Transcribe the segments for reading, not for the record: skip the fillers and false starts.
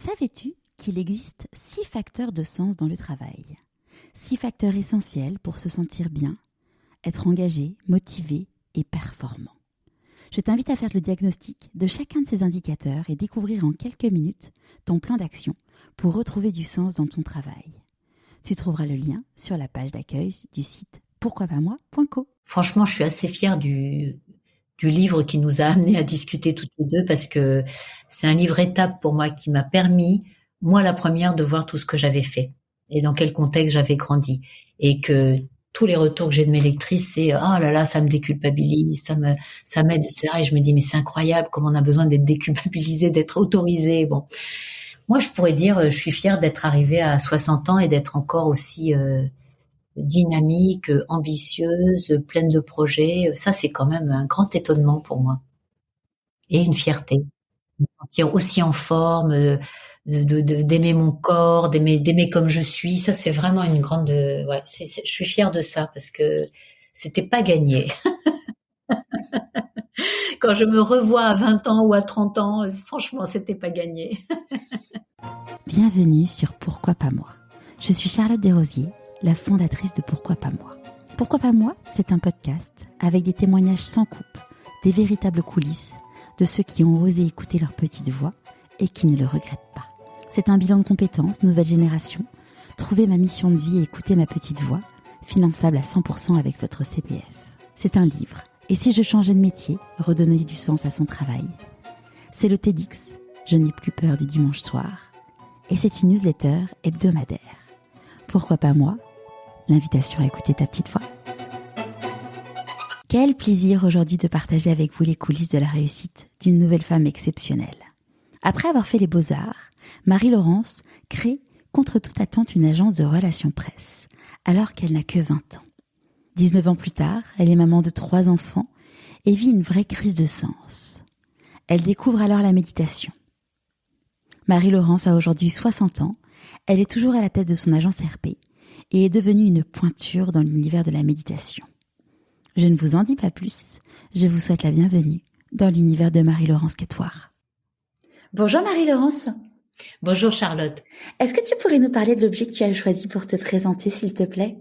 Savais-tu qu'il existe 6 facteurs de sens dans le travail? 6 facteurs essentiels pour se sentir bien, être engagé, motivé et performant. Je t'invite à faire le diagnostic de chacun de ces indicateurs et découvrir en quelques minutes ton plan d'action pour retrouver du sens dans ton travail. Tu trouveras le lien sur la page d'accueil du site pourquoipasmoi.co. Franchement, je suis assez fière du livre qui nous a amenés à discuter toutes les deux parce que c'est un livre étape pour moi qui m'a permis, moi la première, de voir tout ce que j'avais fait et dans quel contexte j'avais grandi. Et que tous les retours que j'ai de mes lectrices, c'est « Oh là là, ça me déculpabilise, ça m'aide, etc. » Et je me dis « Mais c'est incroyable comment on a besoin d'être déculpabilisé, d'être autorisé. » Bon, moi je pourrais dire je suis fière d'être arrivée à 60 ans et d'être encore aussi dynamique, ambitieuse, pleine de projets. Ça, c'est quand même un grand étonnement pour moi. Et une fierté. Me sentir aussi en forme, d'aimer mon corps, d'aimer comme je suis. Ça, c'est vraiment une grande, je suis fière de ça parce que c'était pas gagné. Quand je me revois à 20 ans ou à 30 ans, franchement, c'était pas gagné. Bienvenue sur Pourquoi pas moi. Je suis Charlotte Desrosiers, la fondatrice de Pourquoi pas moi. Pourquoi pas moi, c'est un podcast avec des témoignages sans coupe, des véritables coulisses de ceux qui ont osé écouter leur petite voix et qui ne le regrettent pas. C'est un bilan de compétences, nouvelle génération, trouver ma mission de vie et écouter ma petite voix, finançable à 100% avec votre CPF. C'est un livre. Et si je changeais de métier, redonner du sens à son travail. C'est le TEDx, je n'ai plus peur du dimanche soir. Et c'est une newsletter hebdomadaire. Pourquoi pas moi? L'invitation à écouter ta petite voix. Quel plaisir aujourd'hui de partager avec vous les coulisses de la réussite d'une nouvelle femme exceptionnelle. Après avoir fait les Beaux-Arts, Marie-Laurence crée contre toute attente une agence de relations presse, alors qu'elle n'a que 20 ans. 19 ans plus tard, elle est maman de 3 enfants et vit une vraie crise de sens. Elle découvre alors la méditation. Marie-Laurence a aujourd'hui 60 ans, elle est toujours à la tête de son agence RP et est devenue une pointure dans l'univers de la méditation. Je ne vous en dis pas plus, je vous souhaite la bienvenue dans l'univers de Marie-Laurence Quétoire. Bonjour Marie-Laurence. Bonjour Charlotte. Est-ce que tu pourrais nous parler de l'objet que tu as choisi pour te présenter, s'il te plaît?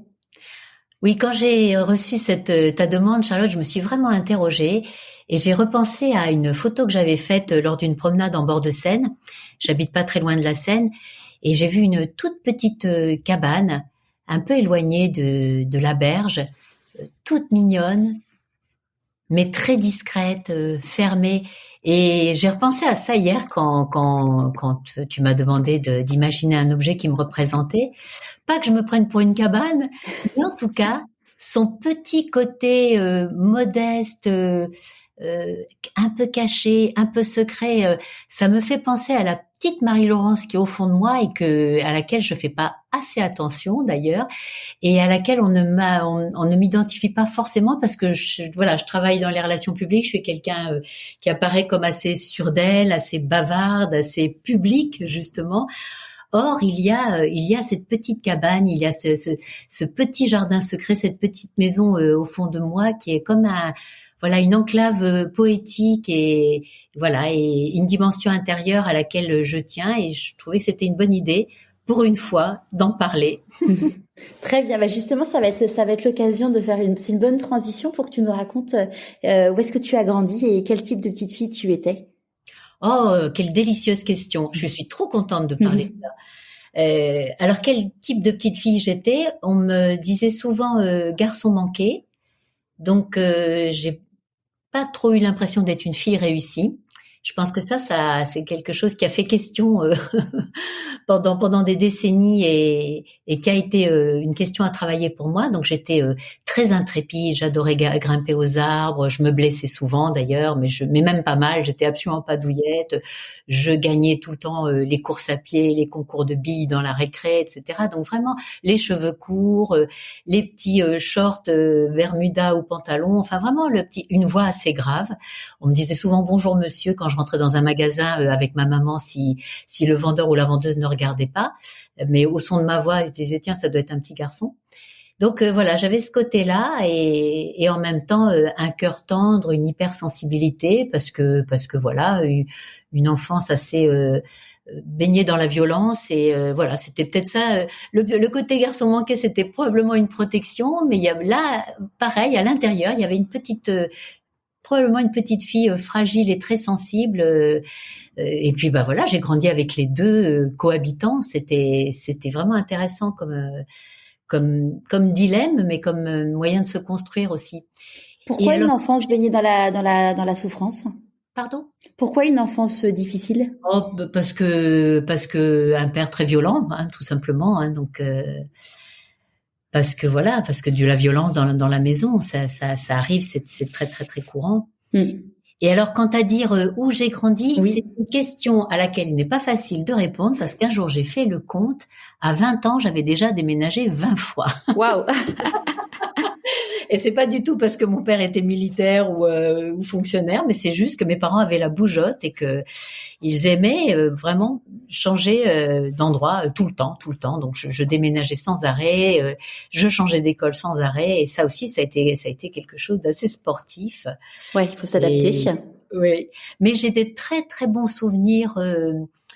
Oui, quand j'ai reçu ta demande, Charlotte, je me suis vraiment interrogée et j'ai repensé à une photo que j'avais faite lors d'une promenade en bord de Seine. J'habite pas très loin de la Seine et j'ai vu une toute petite cabane un peu éloignée de la berge, toute mignonne, mais très discrète, fermée. Et j'ai repensé à ça hier quand tu m'as demandé d'imaginer un objet qui me représentait. Pas que je me prenne pour une cabane, mais en tout cas, son petit côté modeste, un peu caché, un peu secret, ça me fait penser à la petite Marie-Laurence qui est au fond de moi et à laquelle je fais pas assez attention d'ailleurs, et à laquelle on ne m'identifie pas forcément parce que je travaille dans les relations publiques, je suis quelqu'un qui apparaît comme assez sûre d'elle, assez bavarde, assez publique justement. Or, il y a cette petite cabane, il y a ce petit jardin secret, cette petite maison au fond de moi qui est comme une enclave poétique et une dimension intérieure à laquelle je tiens, et je trouvais que c'était une bonne idée pour une fois d'en parler. Très bien, justement ça va être l'occasion de faire c'est une bonne transition pour que tu nous racontes où est-ce que tu as grandi et quel type de petite fille tu étais. Oh, quelle délicieuse question. Je suis trop contente de parler de ça. Alors, quel type de petite fille j'étais? On me disait souvent garçon manqué. Donc, j'ai pas trop eu l'impression d'être une fille réussie. Je pense que ça c'est quelque chose qui a fait question pendant des décennies et qui a été une question à travailler pour moi. Donc j'étais très intrépide, j'adorais grimper aux arbres, je me blessais souvent d'ailleurs, mais même pas mal, j'étais absolument pas douillette. Je gagnais tout le temps les courses à pied, les concours de billes dans la récré, etc. Donc vraiment les cheveux courts, les petits shorts Bermuda ou pantalon, enfin vraiment une voix assez grave. On me disait souvent bonjour monsieur quand je rentrais dans un magasin avec ma maman si le vendeur ou la vendeuse ne regardait pas, mais au son de ma voix, ils se disaient tiens, ça doit être un petit garçon. Donc j'avais ce côté-là et en même temps un cœur tendre, une hypersensibilité parce que voilà, une enfance assez baigné dans la violence et voilà, c'était peut-être ça. Le côté garçon manqué, c'était probablement une protection, mais il y a là, pareil, à l'intérieur, il y avait probablement une petite fille fragile et très sensible. Et puis voilà, j'ai grandi avec les deux cohabitants. C'était vraiment intéressant comme dilemme, mais comme moyen de se construire aussi. Pourquoi une enfance baignée dans la souffrance? Pardon? Pourquoi une enfance difficile? Parce que un père très violent, hein, tout simplement. Hein, donc parce que de la violence dans la maison, ça arrive, c'est très très très courant. Et alors, quant à dire où j'ai grandi, c'est une question à laquelle il n'est pas facile de répondre parce qu'un jour j'ai fait le compte. À 20 ans, j'avais déjà déménagé 20 fois. Waouh. Et c'est pas du tout parce que mon père était militaire ou fonctionnaire, mais c'est juste que mes parents avaient la bougeotte et que ils aimaient vraiment changer d'endroit tout le temps. Donc je déménageais sans arrêt, je changeais d'école sans arrêt, et ça aussi ça a été quelque chose d'assez sportif. Ouais, il faut s'adapter. Oui, mais j'ai des très très bons souvenirs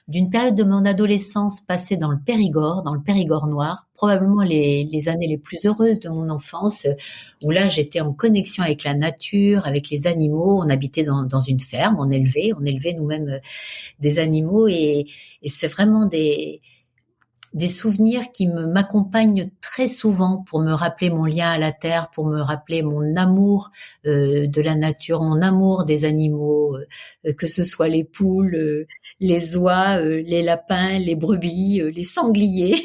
d'une période de mon adolescence passée dans le Périgord noir, probablement les années les plus heureuses de mon enfance, où là j'étais en connexion avec la nature, avec les animaux. On habitait dans une ferme, on élevait nous-mêmes des animaux, et c'est vraiment des souvenirs qui m'accompagnent très souvent pour me rappeler mon lien à la terre, pour me rappeler mon amour de la nature, mon amour des animaux, que ce soit les poules, les oies, les lapins, les brebis, les sangliers,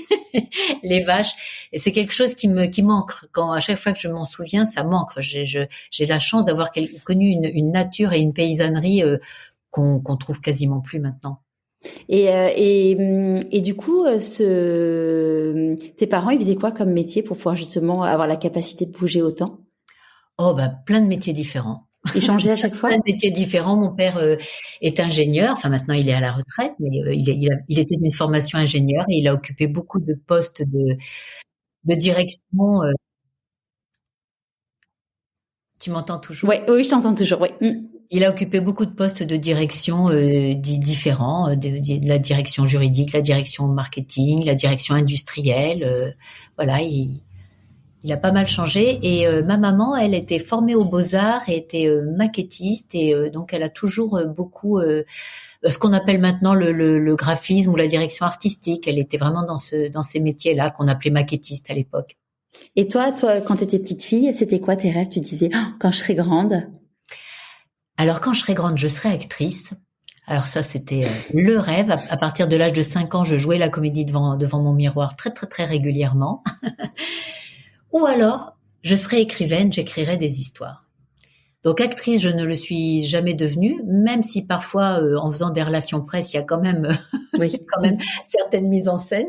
les vaches. Et c'est quelque chose qui manque. À chaque fois que je m'en souviens, ça manque. J'ai la chance d'avoir connu une nature et une paysannerie qu'on trouve quasiment plus maintenant. Et du coup, tes parents, ils faisaient quoi comme métier pour pouvoir justement avoir la capacité de bouger autant? Plein de métiers différents. Ils changeaient à chaque fois? Plein de métiers différents. Mon père est ingénieur. Enfin, maintenant, il est à la retraite, mais il était d'une formation ingénieur et il a occupé beaucoup de postes de direction. Tu m'entends toujours? Oui, je t'entends toujours. Oui. Il a occupé beaucoup de postes de direction différents, de la direction juridique, la direction marketing, la direction industrielle. Voilà, il a pas mal changé. Et ma maman, elle était formée aux Beaux-Arts et était maquettiste, et donc elle a toujours beaucoup ce qu'on appelle maintenant le graphisme ou la direction artistique. Elle était vraiment dans ces métiers-là qu'on appelait maquettiste à l'époque. Et toi, quand tu étais petite fille, c'était quoi tes rêves? Tu disais quand je serai grande? Alors, quand je serai grande, je serai actrice. Alors ça, c'était le rêve. À partir de l'âge de 5 ans, je jouais la comédie devant mon miroir très, très, très régulièrement. Ou alors, je serai écrivaine, j'écrirai des histoires. Donc, actrice, je ne le suis jamais devenue, même si parfois, en faisant des relations presse, il y a quand même, certaines mises en scène.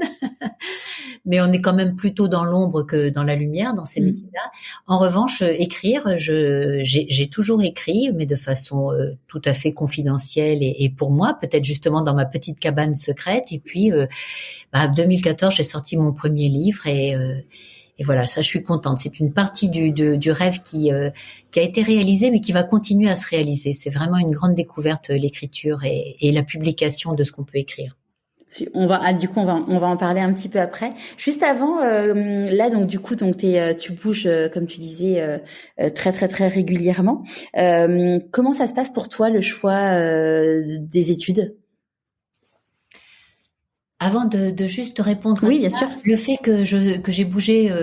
Mais on est quand même plutôt dans l'ombre que dans la lumière dans ces métiers-là. En revanche, écrire, j'ai toujours écrit, mais de façon tout à fait confidentielle et pour moi, peut-être justement dans ma petite cabane secrète. Et puis, 2014, j'ai sorti mon premier livre et voilà, ça, je suis contente. C'est une partie du rêve qui a été réalisé, mais qui va continuer à se réaliser. C'est vraiment une grande découverte, l'écriture et la publication de ce qu'on peut écrire. On va en parler un petit peu après. Juste avant, là, donc du coup, tu bouges, comme tu disais, très très très régulièrement. Comment ça se passe pour toi le choix des études? Avant de juste répondre à oui, ça, bien sûr. Le fait que j'ai bougé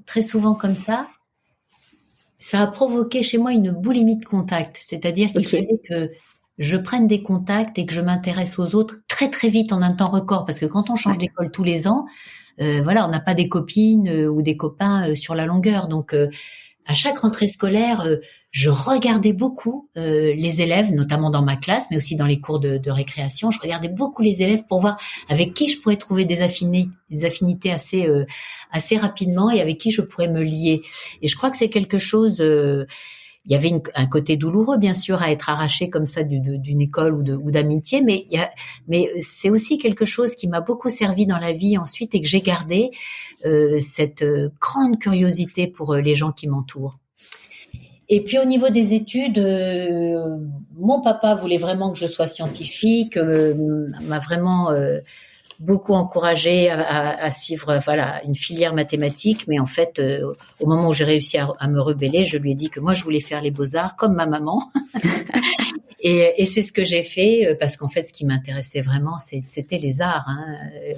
très souvent comme ça a provoqué chez moi une boulimie de contact. C'est-à-dire qu'il fallait que je prenne des contacts et que je m'intéresse aux autres très très vite en un temps record, parce que quand on change d'école tous les ans, on n'a pas des copines ou des copains sur la longueur. Donc à chaque rentrée scolaire, je regardais beaucoup les élèves, notamment dans ma classe, mais aussi dans les cours de récréation. Je regardais beaucoup les élèves pour voir avec qui je pourrais trouver des affinités assez rapidement et avec qui je pourrais me lier. Et je crois que c'est quelque chose. Il y avait un côté douloureux, bien sûr, à être arraché comme ça d'une école ou d'amitié, mais c'est aussi quelque chose qui m'a beaucoup servi dans la vie ensuite et que j'ai gardé, cette grande curiosité pour les gens qui m'entourent. Et puis au niveau des études, mon papa voulait vraiment que je sois scientifique, m'a vraiment beaucoup encouragée à suivre voilà une filière mathématique. Mais en fait, au moment où j'ai réussi à me rebeller, je lui ai dit que moi je voulais faire les beaux-arts comme ma maman. Et c'est ce que j'ai fait parce qu'en fait, ce qui m'intéressait vraiment, c'était les arts, hein,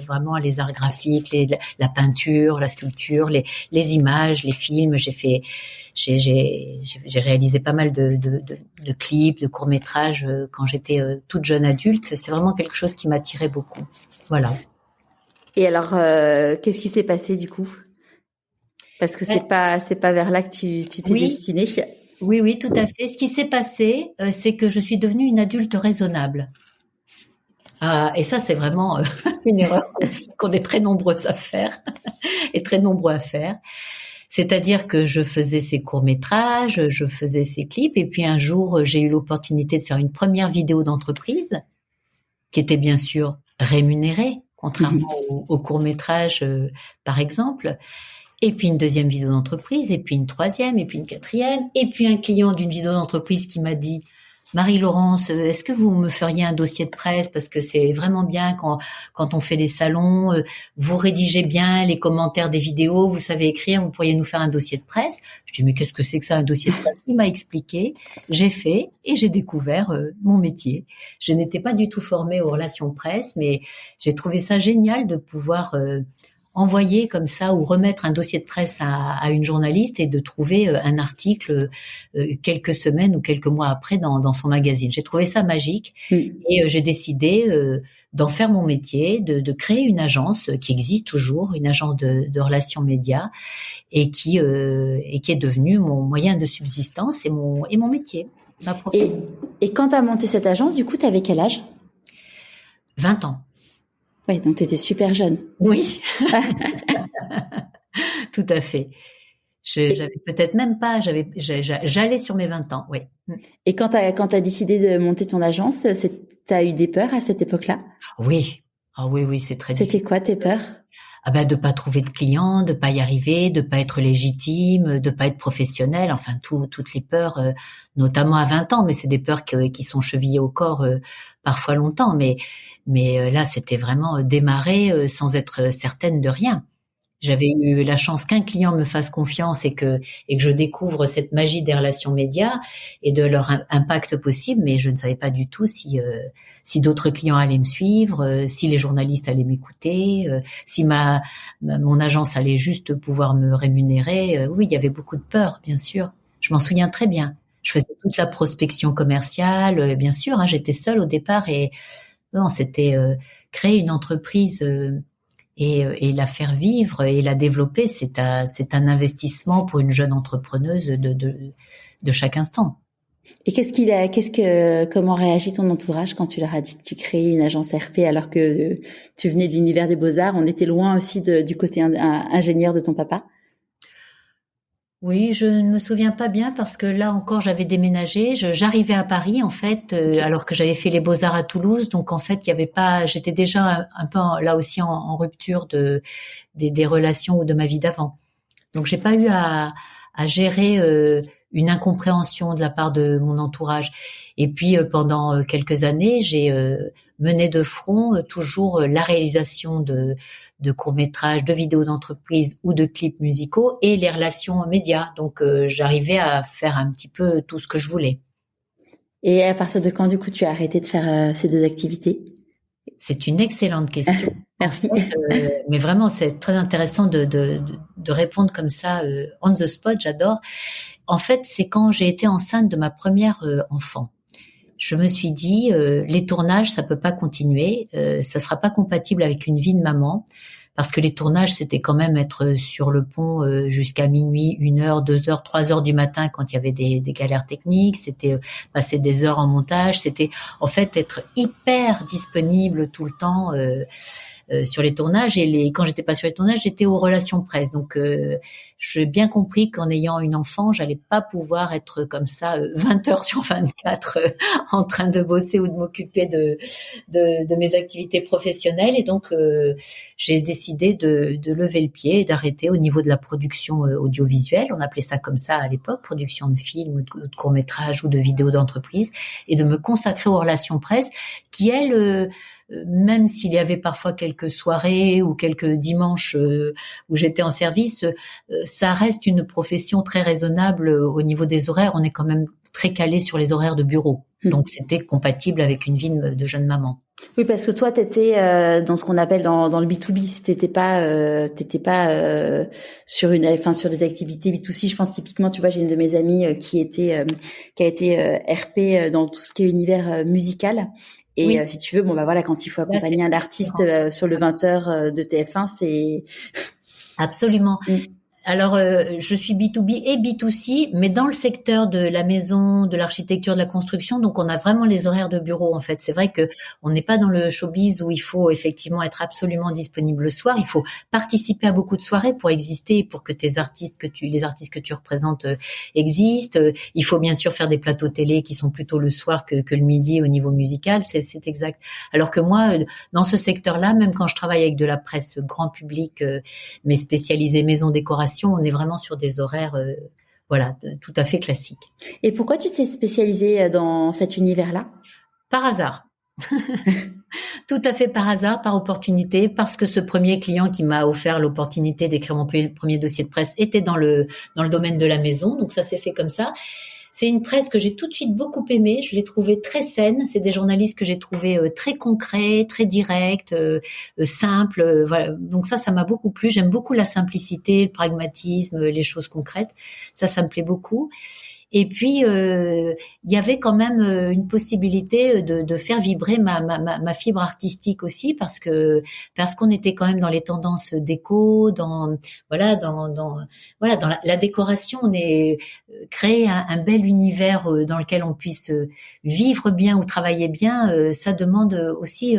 vraiment les arts graphiques, la peinture, la sculpture, les images, les films. J'ai réalisé pas mal de clips, de courts-métrages quand j'étais toute jeune adulte. C'est vraiment quelque chose qui m'attirait beaucoup. Voilà. Et alors, qu'est-ce qui s'est passé du coup? Parce que c'est pas vers là que tu t'es destinée. Oui, tout à fait. Ce qui s'est passé, c'est que je suis devenue une adulte raisonnable. Et ça, c'est vraiment une erreur qu'on est très nombreuses à faire et très nombreux à faire. C'est-à-dire que je faisais ces courts-métrages, je faisais ces clips, et puis un jour, j'ai eu l'opportunité de faire une première vidéo d'entreprise qui était bien sûr rémunérée, contrairement aux courts-métrages, par exemple. Et puis une deuxième vidéo d'entreprise, et puis une troisième, et puis une quatrième, et puis un client d'une vidéo d'entreprise qui m'a dit « Marie-Laurence, est-ce que vous me feriez un dossier de presse parce que c'est vraiment bien quand on fait des salons, vous rédigez bien les commentaires des vidéos, vous savez écrire, vous pourriez nous faire un dossier de presse ?» Je dis « Mais qu'est-ce que c'est que ça, un dossier de presse ?» Il m'a expliqué, j'ai fait et j'ai découvert mon métier. Je n'étais pas du tout formée aux relations presse, mais j'ai trouvé ça génial de pouvoir envoyer comme ça ou remettre un dossier de presse à une journaliste et de trouver un article quelques semaines ou quelques mois après dans son magazine. J'ai trouvé ça magique et j'ai décidé d'en faire mon métier, de créer une agence qui existe toujours, une agence de relations médias et qui est devenue mon moyen de subsistance et mon métier, ma profession. Et quand tu as monté cette agence, du coup, tu avais quel âge? 20 ans. Oui, donc tu étais super jeune. Oui, tout à fait. J'avais peut-être même pas, j'allais sur mes 20 ans, oui. Et quand t'as décidé de monter ton agence, t'as eu des peurs à cette époque-là? Oui. Ah oui, c'est très difficile. C'était quoi tes peurs? De pas trouver de clients, de pas y arriver, de pas être légitime, de pas être professionnel, enfin toutes les peurs, notamment à 20 ans, mais c'est des peurs qui sont chevillées au corps parfois longtemps, mais là c'était vraiment démarrer sans être certaine de rien. J'avais eu la chance qu'un client me fasse confiance et que je découvre cette magie des relations médias et de leur impact possible, mais je ne savais pas du tout si d'autres clients allaient me suivre, si les journalistes allaient m'écouter, si mon agence allait juste pouvoir me rémunérer. Oui, il y avait beaucoup de peur, bien sûr. Je m'en souviens très bien. Je faisais toute la prospection commerciale, bien sûr, hein, j'étais seule au départ et non, c'était créer une entreprise et la faire vivre et la développer, c'est un investissement pour une jeune entrepreneuse de chaque instant. Et comment réagit ton entourage quand tu leur as dit que tu créais une agence RP alors que tu venais de l'univers des beaux-arts? On était loin aussi du côté ingénieur de ton papa. Oui, je ne me souviens pas bien parce que là encore j'avais déménagé, j'arrivais à Paris en fait, alors que j'avais fait les Beaux-Arts à Toulouse, donc en fait il y avait pas, j'étais déjà un peu là aussi en rupture des relations ou de ma vie d'avant. Donc j'ai pas eu à gérer une incompréhension de la part de mon entourage. Et puis pendant quelques années, j'ai mené de front toujours la réalisation de courts-métrages, de vidéos d'entreprise ou de clips musicaux et les relations médias. Donc j'arrivais à faire un petit peu tout ce que je voulais. Et à partir de quand du coup tu as arrêté de faire ces deux activités? C'est une excellente question. Merci. En fait, mais vraiment, c'est très intéressant de répondre comme ça on the spot. J'adore. En fait, c'est quand j'ai été enceinte de ma première enfant. Je me suis dit, les tournages, ça peut pas continuer. Ça sera pas compatible avec une vie de maman. Parce que les tournages, c'était quand même être sur le pont jusqu'à minuit, 1h, 2h, 3h du matin quand il y avait des galères techniques. C'était passer des heures en montage. C'était en fait être hyper disponible tout le temps sur les tournages. Et quand j'étais pas sur les tournages, j'étais aux relations presse. Donc j'ai bien compris qu'en ayant une enfant, j'allais pas pouvoir être comme ça 20 heures sur 24 en train de bosser ou de m'occuper de mes activités professionnelles. Et donc j'ai décidé décidé de lever le pied et d'arrêter au niveau de la production audiovisuelle. On appelait ça comme ça à l'époque, production de films ou de courts-métrages ou de vidéos d'entreprise, et de me consacrer aux relations presse qui, elles, même s'il y avait parfois quelques soirées ou quelques dimanches où j'étais en service, ça reste une profession très raisonnable au niveau des horaires. On est quand même très calé sur les horaires de bureau. Donc, c'était compatible avec une vie de jeune maman. Oui, parce que toi, t'étais dans ce qu'on appelle dans le B2B. T'étais pas sur sur des activités B2C. Je pense typiquement, tu vois, j'ai une de mes amies qui a été RP dans tout ce qui est univers musical. Et Oui. Si tu veux, bon bah voilà, quand il faut accompagner un artiste sur le 20h de TF1, c'est absolument. Alors, je suis B2B et B2C, mais dans le secteur de la maison, de l'architecture, de la construction, donc on a vraiment les horaires de bureau, en fait. C'est vrai que on n'est pas dans le showbiz où il faut effectivement être absolument disponible le soir. Il faut participer à beaucoup de soirées pour exister, pour que les artistes que tu représentes existent. Il faut bien sûr faire des plateaux télé qui sont plutôt le soir que le midi au niveau musical, c'est exact. Alors que moi, dans ce secteur-là, même quand je travaille avec de la presse grand public, mais spécialisée maison décoration, on est vraiment sur des horaires tout à fait classiques. Et pourquoi tu t'es spécialisée dans cet univers-là ? Par hasard. Tout à fait par hasard, par opportunité, parce que ce premier client qui m'a offert l'opportunité d'écrire mon premier dossier de presse était dans le domaine de la maison, donc ça s'est fait comme ça. C'est une presse que j'ai tout de suite beaucoup aimée, je l'ai trouvée très saine, c'est des journalistes que j'ai trouvés très concrets, très directs, simples, voilà. Donc ça m'a beaucoup plu, j'aime beaucoup la simplicité, le pragmatisme, les choses concrètes, ça me plaît beaucoup. Et puis il y avait quand même une possibilité de faire vibrer ma fibre artistique aussi, parce qu'on était quand même dans les tendances déco, dans la décoration. On est créer un bel univers dans lequel on puisse vivre bien ou travailler bien. Ça demande aussi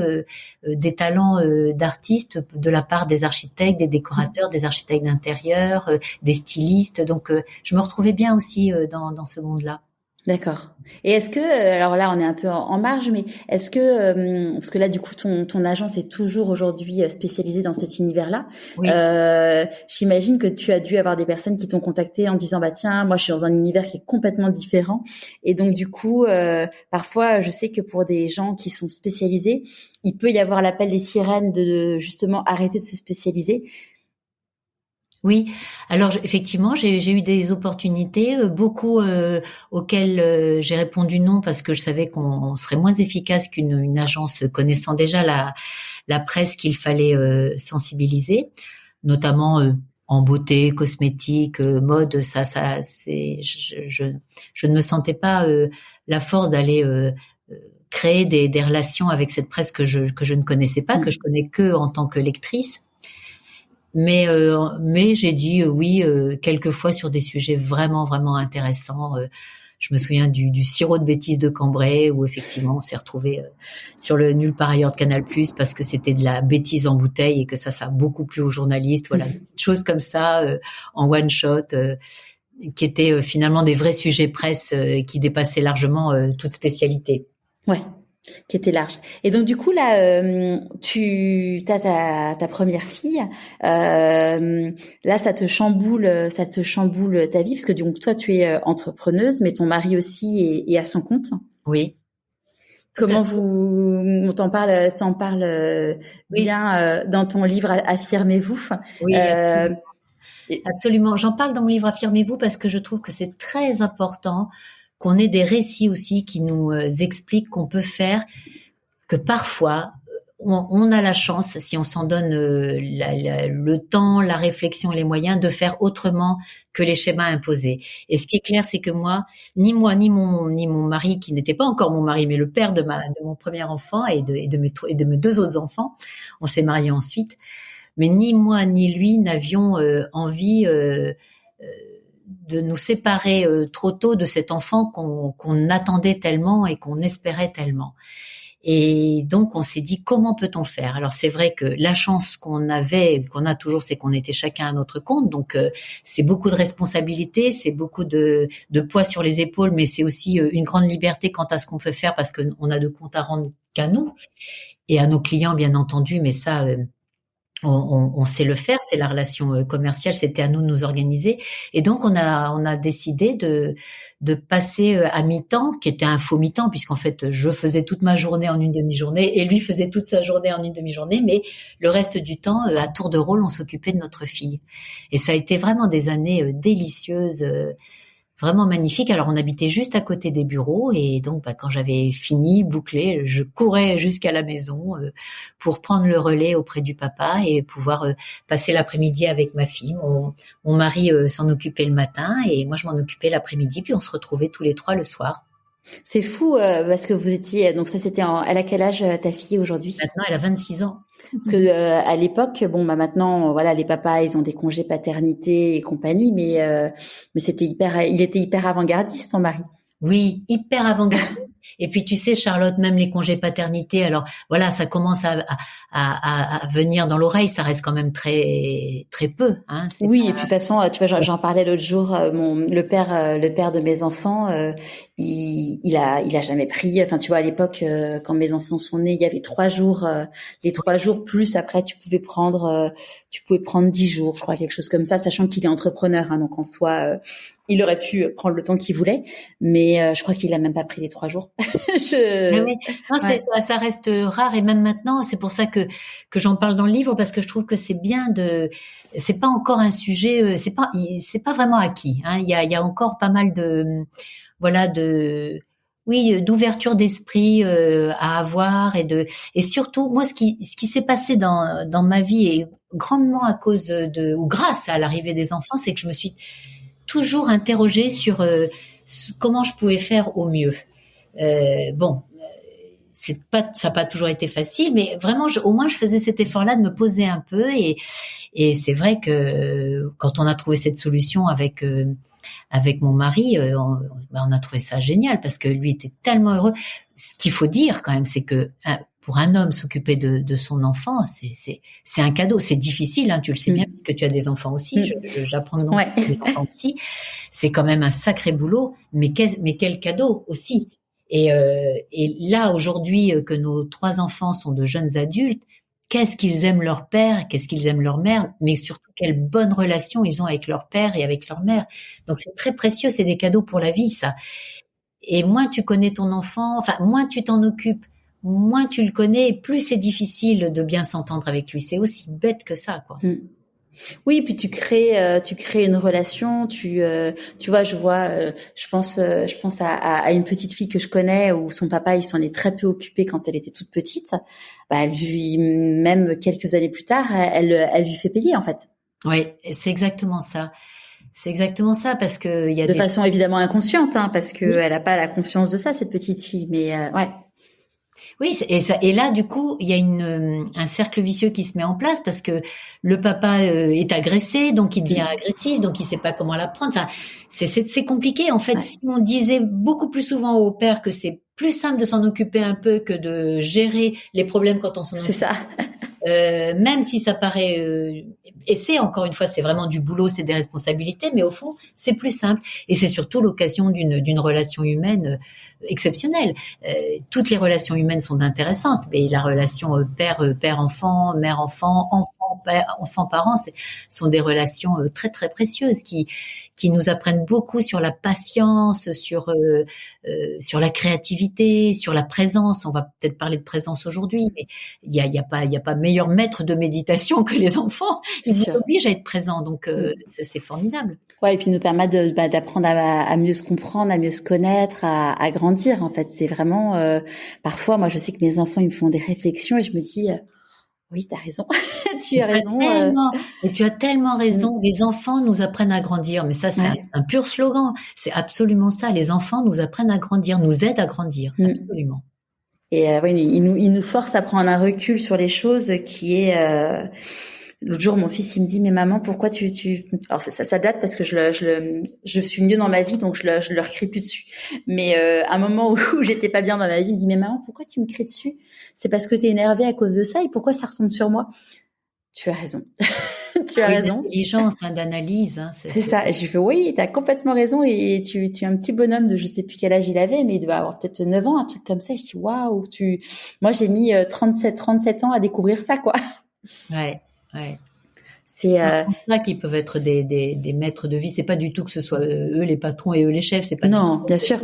des talents d'artistes de la part des architectes, des décorateurs, des architectes d'intérieur, des stylistes. Donc je me retrouvais bien aussi dans ce monde-là. D'accord. Et est-ce que, alors là, on est un peu en marge, mais est-ce que, parce que là, du coup, ton agence est toujours aujourd'hui spécialisée dans cet univers-là. Oui. J'imagine que tu as dû avoir des personnes qui t'ont contacté en disant, bah tiens, moi, je suis dans un univers qui est complètement différent. Et donc, du coup, parfois, je sais que pour des gens qui sont spécialisés, il peut y avoir l'appel des sirènes de justement arrêter de se spécialiser. Oui, alors effectivement, j'ai eu des opportunités, beaucoup auxquelles j'ai répondu non parce que je savais qu'on serait moins efficace qu'une agence connaissant déjà la presse qu'il fallait sensibiliser, notamment en beauté, cosmétique, mode. Ça, je ne me sentais pas la force d'aller créer des relations avec cette presse que je ne connaissais pas, que je connais que en tant que lectrice. Mais j'ai dit oui quelques fois sur des sujets vraiment vraiment intéressants. Je me souviens du sirop de bêtises de Cambrai, où effectivement on s'est retrouvé sur le Nulle part ailleurs de Canal+ parce que c'était de la bêtise en bouteille et que ça a beaucoup plu aux journalistes. Voilà, des choses comme ça en one shot qui étaient finalement des vrais sujets presse qui dépassaient largement toute spécialité. Ouais. Qui était large. Et donc du coup là, tu as ta première fille. Là, ça te chamboule ta vie parce que donc toi tu es entrepreneuse, mais ton mari aussi est à son compte. Oui. Comment on t'en parle bien dans ton livre Affirmez-vous. Oui. Absolument. J'en parle dans mon livre Affirmez-vous parce que je trouve que c'est très important qu'on ait des récits aussi qui nous expliquent qu'on peut faire, que parfois on a la chance, si on s'en donne le temps, la réflexion et les moyens, de faire autrement que les schémas imposés. Et ce qui est clair, c'est que ni mon mari, qui n'était pas encore mon mari, mais le père de mon premier enfant et de mes deux autres enfants, on s'est mariés ensuite, mais ni moi ni lui n'avions envie de nous séparer trop tôt de cet enfant qu'on attendait tellement et qu'on espérait tellement. Et donc, on s'est dit, comment peut-on faire? Alors, c'est vrai que la chance qu'on a toujours, c'est qu'on était chacun à notre compte. Donc, c'est beaucoup de responsabilités, c'est beaucoup de poids sur les épaules, mais c'est aussi une grande liberté quant à ce qu'on peut faire parce qu'on a de compte à rendre qu'à nous et à nos clients, bien entendu. Mais ça, on sait le faire, c'est la relation commerciale, c'était à nous de nous organiser. Et donc, on a décidé de passer à mi-temps, qui était un faux mi-temps, puisqu'en fait, je faisais toute ma journée en une demi-journée et lui faisait toute sa journée en une demi-journée, mais le reste du temps, à tour de rôle, on s'occupait de notre fille. Et ça a été vraiment des années délicieuses, vraiment magnifique. Alors, on habitait juste à côté des bureaux et donc, quand j'avais fini, bouclé, je courais jusqu'à la maison pour prendre le relais auprès du papa et pouvoir passer l'après-midi avec ma fille. Mon mari s'en occupait le matin et moi, je m'en occupais l'après-midi. Puis, on se retrouvait tous les trois le soir. C'est fou parce que vous étiez donc ça c'était elle a quel âge ta fille aujourd'hui? Maintenant, elle a 26 ans. Parce que à l'époque, bon bah maintenant voilà les papas ils ont des congés paternité et compagnie, mais il était hyper avant-gardiste ton mari. Oui, hyper avant-gardiste. Et puis tu sais, Charlotte, même les congés paternité, alors voilà, ça commence à venir dans l'oreille, ça reste quand même très très peu. Hein, oui, et puis de toute façon, tu vois, j'en parlais l'autre jour, le père de mes enfants, il a jamais pris. Enfin, tu vois, à l'époque, quand mes enfants sont nés, il y avait 3 jours, les 3 jours plus après, tu pouvais prendre 10 jours, je crois, quelque chose comme ça, sachant qu'il est entrepreneur, hein, donc en soi. Il aurait pu prendre le temps qu'il voulait, mais je crois qu'il a même pas pris les 3 jours. Oui. Non, ça reste rare et même maintenant, c'est pour ça que j'en parle dans le livre parce que je trouve que c'est bien c'est pas encore un sujet, c'est pas vraiment acquis. Hein. Il y a encore pas mal d'ouverture d'esprit à avoir et surtout moi ce qui s'est passé dans ma vie et grandement à cause ou grâce à l'arrivée des enfants, c'est que je me suis toujours interrogée sur comment je pouvais faire au mieux. Ça n'a pas toujours été facile, mais vraiment, au moins, je faisais cet effort-là de me poser un peu. Et c'est vrai que quand on a trouvé cette solution avec mon mari, on a trouvé ça génial parce que lui était tellement heureux. Ce qu'il faut dire quand même, c'est que pour un homme s'occuper de son enfant, c'est un cadeau. C'est difficile, hein, tu le sais bien, puisque tu as des enfants aussi. J'apprends que tu as des enfants aussi. C'est quand même un sacré boulot, mais quel cadeau aussi. Et là, aujourd'hui, que nos 3 enfants sont de jeunes adultes, qu'est-ce qu'ils aiment leur père, qu'est-ce qu'ils aiment leur mère, mais surtout quelle bonne relation ils ont avec leur père et avec leur mère. Donc c'est très précieux, c'est des cadeaux pour la vie, ça. Et moins tu connais ton enfant, enfin moins tu t'en occupes, moins tu le connais, plus c'est difficile de bien s'entendre avec lui. C'est aussi bête que ça, quoi. Oui, puis tu crées une relation. Tu vois, je pense à une petite fille que je connais où son papa il s'en est très peu occupé quand elle était toute petite. Bah, même quelques années plus tard, elle lui fait payer en fait. Oui, c'est exactement ça. C'est exactement ça parce que il y a de façon évidemment inconsciente, hein, parce que elle a pas la conscience de ça cette petite fille, mais ouais. Oui, et là, du coup, il y a un cercle vicieux qui se met en place parce que le papa est agressé, donc il devient agressif, donc il sait pas comment l'apprendre. Enfin, c'est compliqué. En fait, ouais. Si on disait beaucoup plus souvent au père que c'est plus simple de s'en occuper un peu que de gérer les problèmes quand on s'en occupe. C'est ça. Même si ça paraît, et c'est encore une fois, c'est vraiment du boulot, c'est des responsabilités, mais au fond, c'est plus simple. Et c'est surtout l'occasion d'une relation humaine exceptionnelle. Toutes les relations humaines sont intéressantes, mais la relation père-enfant, mère-enfant, enfant-parent, sont des relations très très précieuses qui nous apprennent beaucoup sur la patience, sur la créativité, sur la présence. On va peut-être parler de présence aujourd'hui, mais il y a pas meilleur maître de méditation que les enfants. Ils nous obligent à être présents, donc c'est formidable. Ouais, et puis nous permettre d'apprendre à mieux se comprendre, à mieux se connaître, à grandir. En fait, c'est vraiment parfois, moi, je sais que mes enfants ils me font des réflexions et je me dis oui, t'as raison. Tu as raison. Et tu as tellement raison. Les enfants nous apprennent à grandir. Mais ça, c'est un pur slogan. C'est absolument ça. Les enfants nous apprennent à grandir, nous aident à grandir. Absolument. Et oui, ils nous forcent à prendre un recul sur les choses qui est... L'autre jour, mon fils, il me dit, mais maman, pourquoi alors ça date parce que je suis mieux dans ma vie, donc je leur crie plus dessus. Mais un moment où j'étais pas bien dans ma vie, il me dit, mais maman, pourquoi tu me cries dessus? C'est parce que t'es énervée à cause de ça et pourquoi ça retombe sur moi? Tu as raison. Tu as raison. D'intelligence, d'analyse. Hein, c'est ça. Et j'ai fait, oui, t'as complètement raison. Et tu es un petit bonhomme de je sais plus quel âge il avait, mais il devait avoir peut-être 9 ans, un truc comme ça. Je dis, waouh, moi j'ai mis 37 ans à découvrir ça, quoi. Ouais. Ouais. C'est Là qui peuvent être des maîtres de vie. C'est pas du tout que ce soit eux les patrons et eux les chefs. C'est pas non, du tout. bien sûr.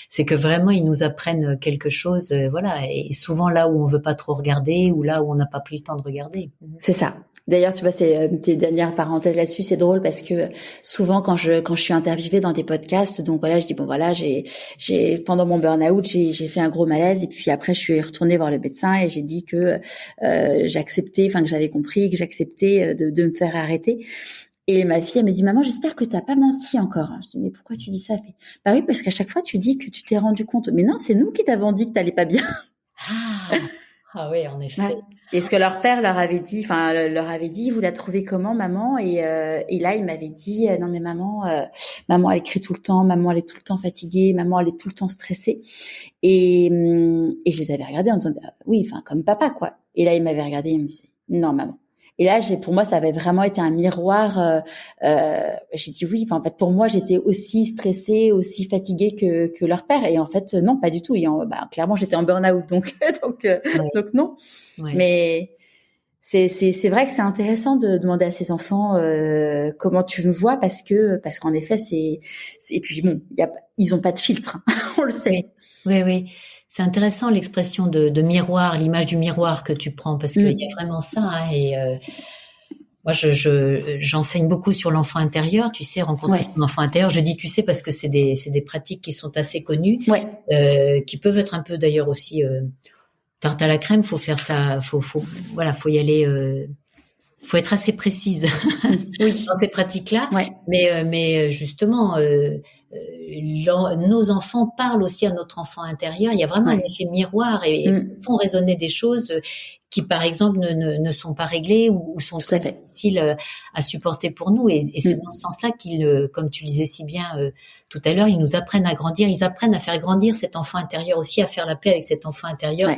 C'est que vraiment ils nous apprennent quelque chose. Voilà. Et souvent là où on veut pas trop regarder ou là où on n'a pas pris le temps de regarder. C'est ça. D'ailleurs, tu vois, c'est tes dernières parenthèses là-dessus, c'est drôle parce que souvent quand je suis interviewée dans des podcasts, donc voilà, je dis bon voilà, j'ai pendant mon burn-out, j'ai fait un gros malaise et puis après je suis retournée voir le médecin et j'ai dit que j'acceptais, enfin que j'avais compris que j'acceptais de me faire arrêter. Et ma fille, elle me dit, maman, j'espère que t'as pas menti encore. Je dis, mais pourquoi tu dis ça? Elle fait, bah oui, parce qu'à chaque fois tu dis que tu t'es rendu compte. Mais non, c'est nous qui t'avons dit que t'allais pas bien. Ah oui, en effet. Ouais. Et ce que leur père leur avait dit, vous la trouvez comment, maman? Et là, il m'avait dit, non mais maman, elle crie tout le temps, maman elle est tout le temps fatiguée, maman elle est tout le temps stressée. Et je les avais regardés en disant, bah, oui, enfin comme papa quoi. Et là, il m'avait regardé, il me disait, non maman. Et là, pour moi, ça avait vraiment été un miroir. J'ai dit oui. En fait, pour moi, j'étais aussi stressée, aussi fatiguée que leur père. Et en fait, non, pas du tout. Clairement, j'étais en burn-out, donc non. Ouais. Mais c'est vrai que c'est intéressant de demander à ses enfants comment tu me vois parce qu'en effet, et puis bon, ils ont pas de filtre, hein, on le sait. Oui. C'est intéressant l'expression de miroir, l'image du miroir que tu prends, parce qu'il y a vraiment ça. Hein, et moi, j'enseigne beaucoup sur l'enfant intérieur. Tu sais, rencontrer son enfant intérieur. Je dis tu sais parce que c'est des pratiques qui sont assez connues, qui peuvent être un peu d'ailleurs aussi tarte à la crème. Faut faire ça. Faut y aller. Faut être assez précise dans ces pratiques-là. Mais justement. Nos enfants parlent aussi à notre enfant intérieur. Il y a vraiment un effet miroir et font résonner des choses qui, par exemple, ne sont pas réglées ou sont très difficiles à supporter pour nous. Et c'est dans ce sens-là qu'ils, comme tu le disais si bien tout à l'heure, ils nous apprennent à grandir. Ils apprennent à faire grandir cet enfant intérieur aussi, à faire la paix avec cet enfant intérieur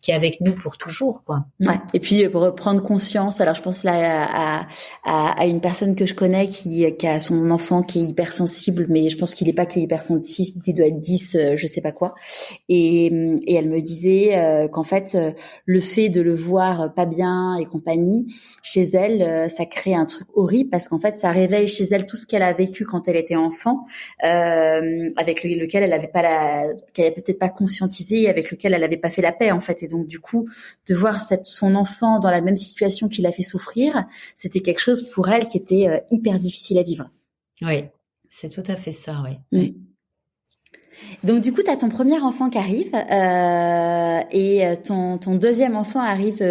qui est avec nous pour toujours, quoi. Ouais. Et puis pour prendre conscience. Alors je pense là à une personne que je connais qui a son enfant qui est hypersensible, mais je pense qu'il est pas que hypersensible, il doit être 10, je sais pas quoi. Et elle me disait qu'en fait le fait de le voir pas bien et compagnie, chez elle, ça crée un truc horrible parce qu'en fait ça réveille chez elle tout ce qu'elle a vécu quand elle était enfant, avec lequel elle avait qu'elle avait peut-être pas conscientisé, avec lequel elle avait pas fait la paix en fait. Et donc du coup de voir son enfant dans la même situation qui l'a fait souffrir, c'était quelque chose pour elle qui était hyper difficile à vivre. Oui, c'est tout à fait ça, oui. Donc du coup, tu as ton premier enfant qui arrive et ton deuxième enfant arrive